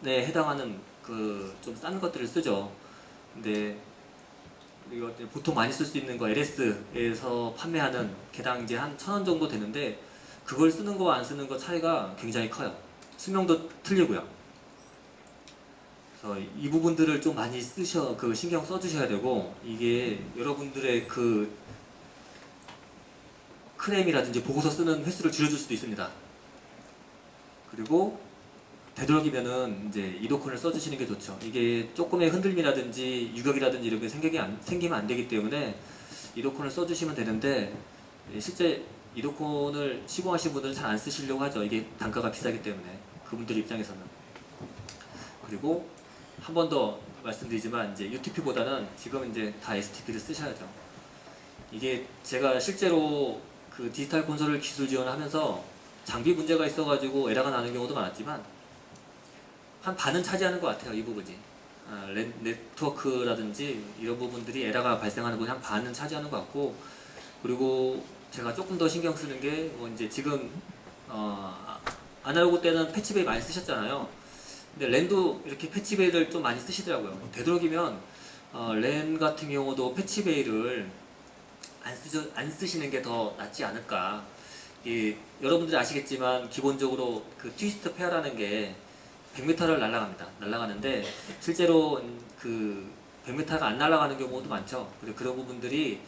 해당하는 그 좀 싼 것들을 쓰죠. 근데 이거 보통 많이 쓸 수 있는 거 LS에서 판매하는 개당 이제 한 1,000원 정도 되는데 그걸 쓰는 거와 안 쓰는 거 차이가 굉장히 커요. 수명도 틀리고요. 그래서 이 부분들을 좀 많이 신경 써주셔야 되고, 이게 여러분들의 그 크레임이라든지 보고서 쓰는 횟수를 줄여줄 수도 있습니다. 그리고 되도록이면은 이제 이도콘을 써주시는 게 좋죠. 이게 조금의 흔들림이라든지 유격이라든지 이런 게 생기면 안 되기 때문에 이도콘을 써주시면 되는데, 실제 이도콘을 시공하신 분들은 잘 안 쓰시려고 하죠. 이게 단가가 비싸기 때문에 그분들 입장에서는. 그리고 한 번 더 말씀드리지만 이제 UTP보다는 지금 이제 다 STP를 쓰셔야죠. 이게 제가 실제로 그 디지털 콘솔을 기술 지원하면서 장비 문제가 있어가지고 에러가 나는 경우도 많았지만 한 반은 차지하는 것 같아요. 이 부분이 네트워크라든지 이런 부분들이 에러가 발생하는 부분이 한 반은 차지하는 것 같고, 그리고 제가 조금 더 신경 쓰는 게 뭐 이제 지금 아날로그 때는 패치베이 많이 쓰셨잖아요. 근데 랜도 이렇게 패치베이를 좀 많이 쓰시더라고요. 되도록이면 랜 같은 경우도 패치베이를 안 쓰시는 게 더 낫지 않을까. 여러분들이 아시겠지만 기본적으로 그 트위스트 페어라는 게 100m를 날아가는데 실제로 그 100m가 안 날아가는 경우도 많죠. 그런 부분들이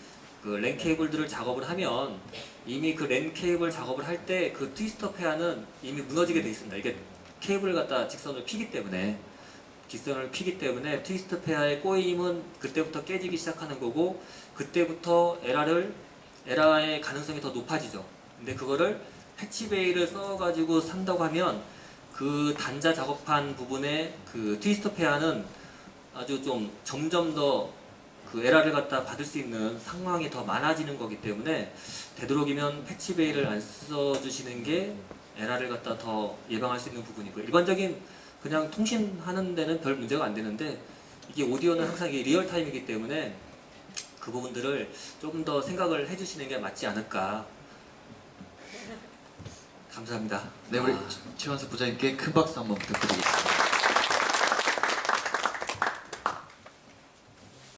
그 랜 케이블들을 작업을 하면 이미 그 랜 케이블 작업을 할 때 그 트위스터 페어는 이미 무너지게 돼 있습니다. 이게 케이블을 갖다 직선을 피기 때문에 트위스트 페어의 꼬임은 그때부터 깨지기 시작하는 거고, 그때부터 에러의 가능성이 더 높아지죠. 근데 그거를 패치베이를 써가지고 산다고 하면 그 단자 작업한 부분에 그 트위스트 페어는 아주 좀 점점 더 그 에러를 갖다 받을 수 있는 상황이 더 많아지는 거기 때문에 되도록이면 패치베이를 안 써주시는 게 에러를 갖다 더 예방할 수 있는 부분이고, 일반적인 그냥 통신하는 데는 별 문제가 안 되는데 이게 오디오는 항상 이게 리얼타임이기 때문에 그 부분들을 조금 더 생각을 해주시는 게 맞지 않을까. 감사합니다. 네, 우리 최원석 부장님께 큰 박수 한번 부탁드리겠습니다.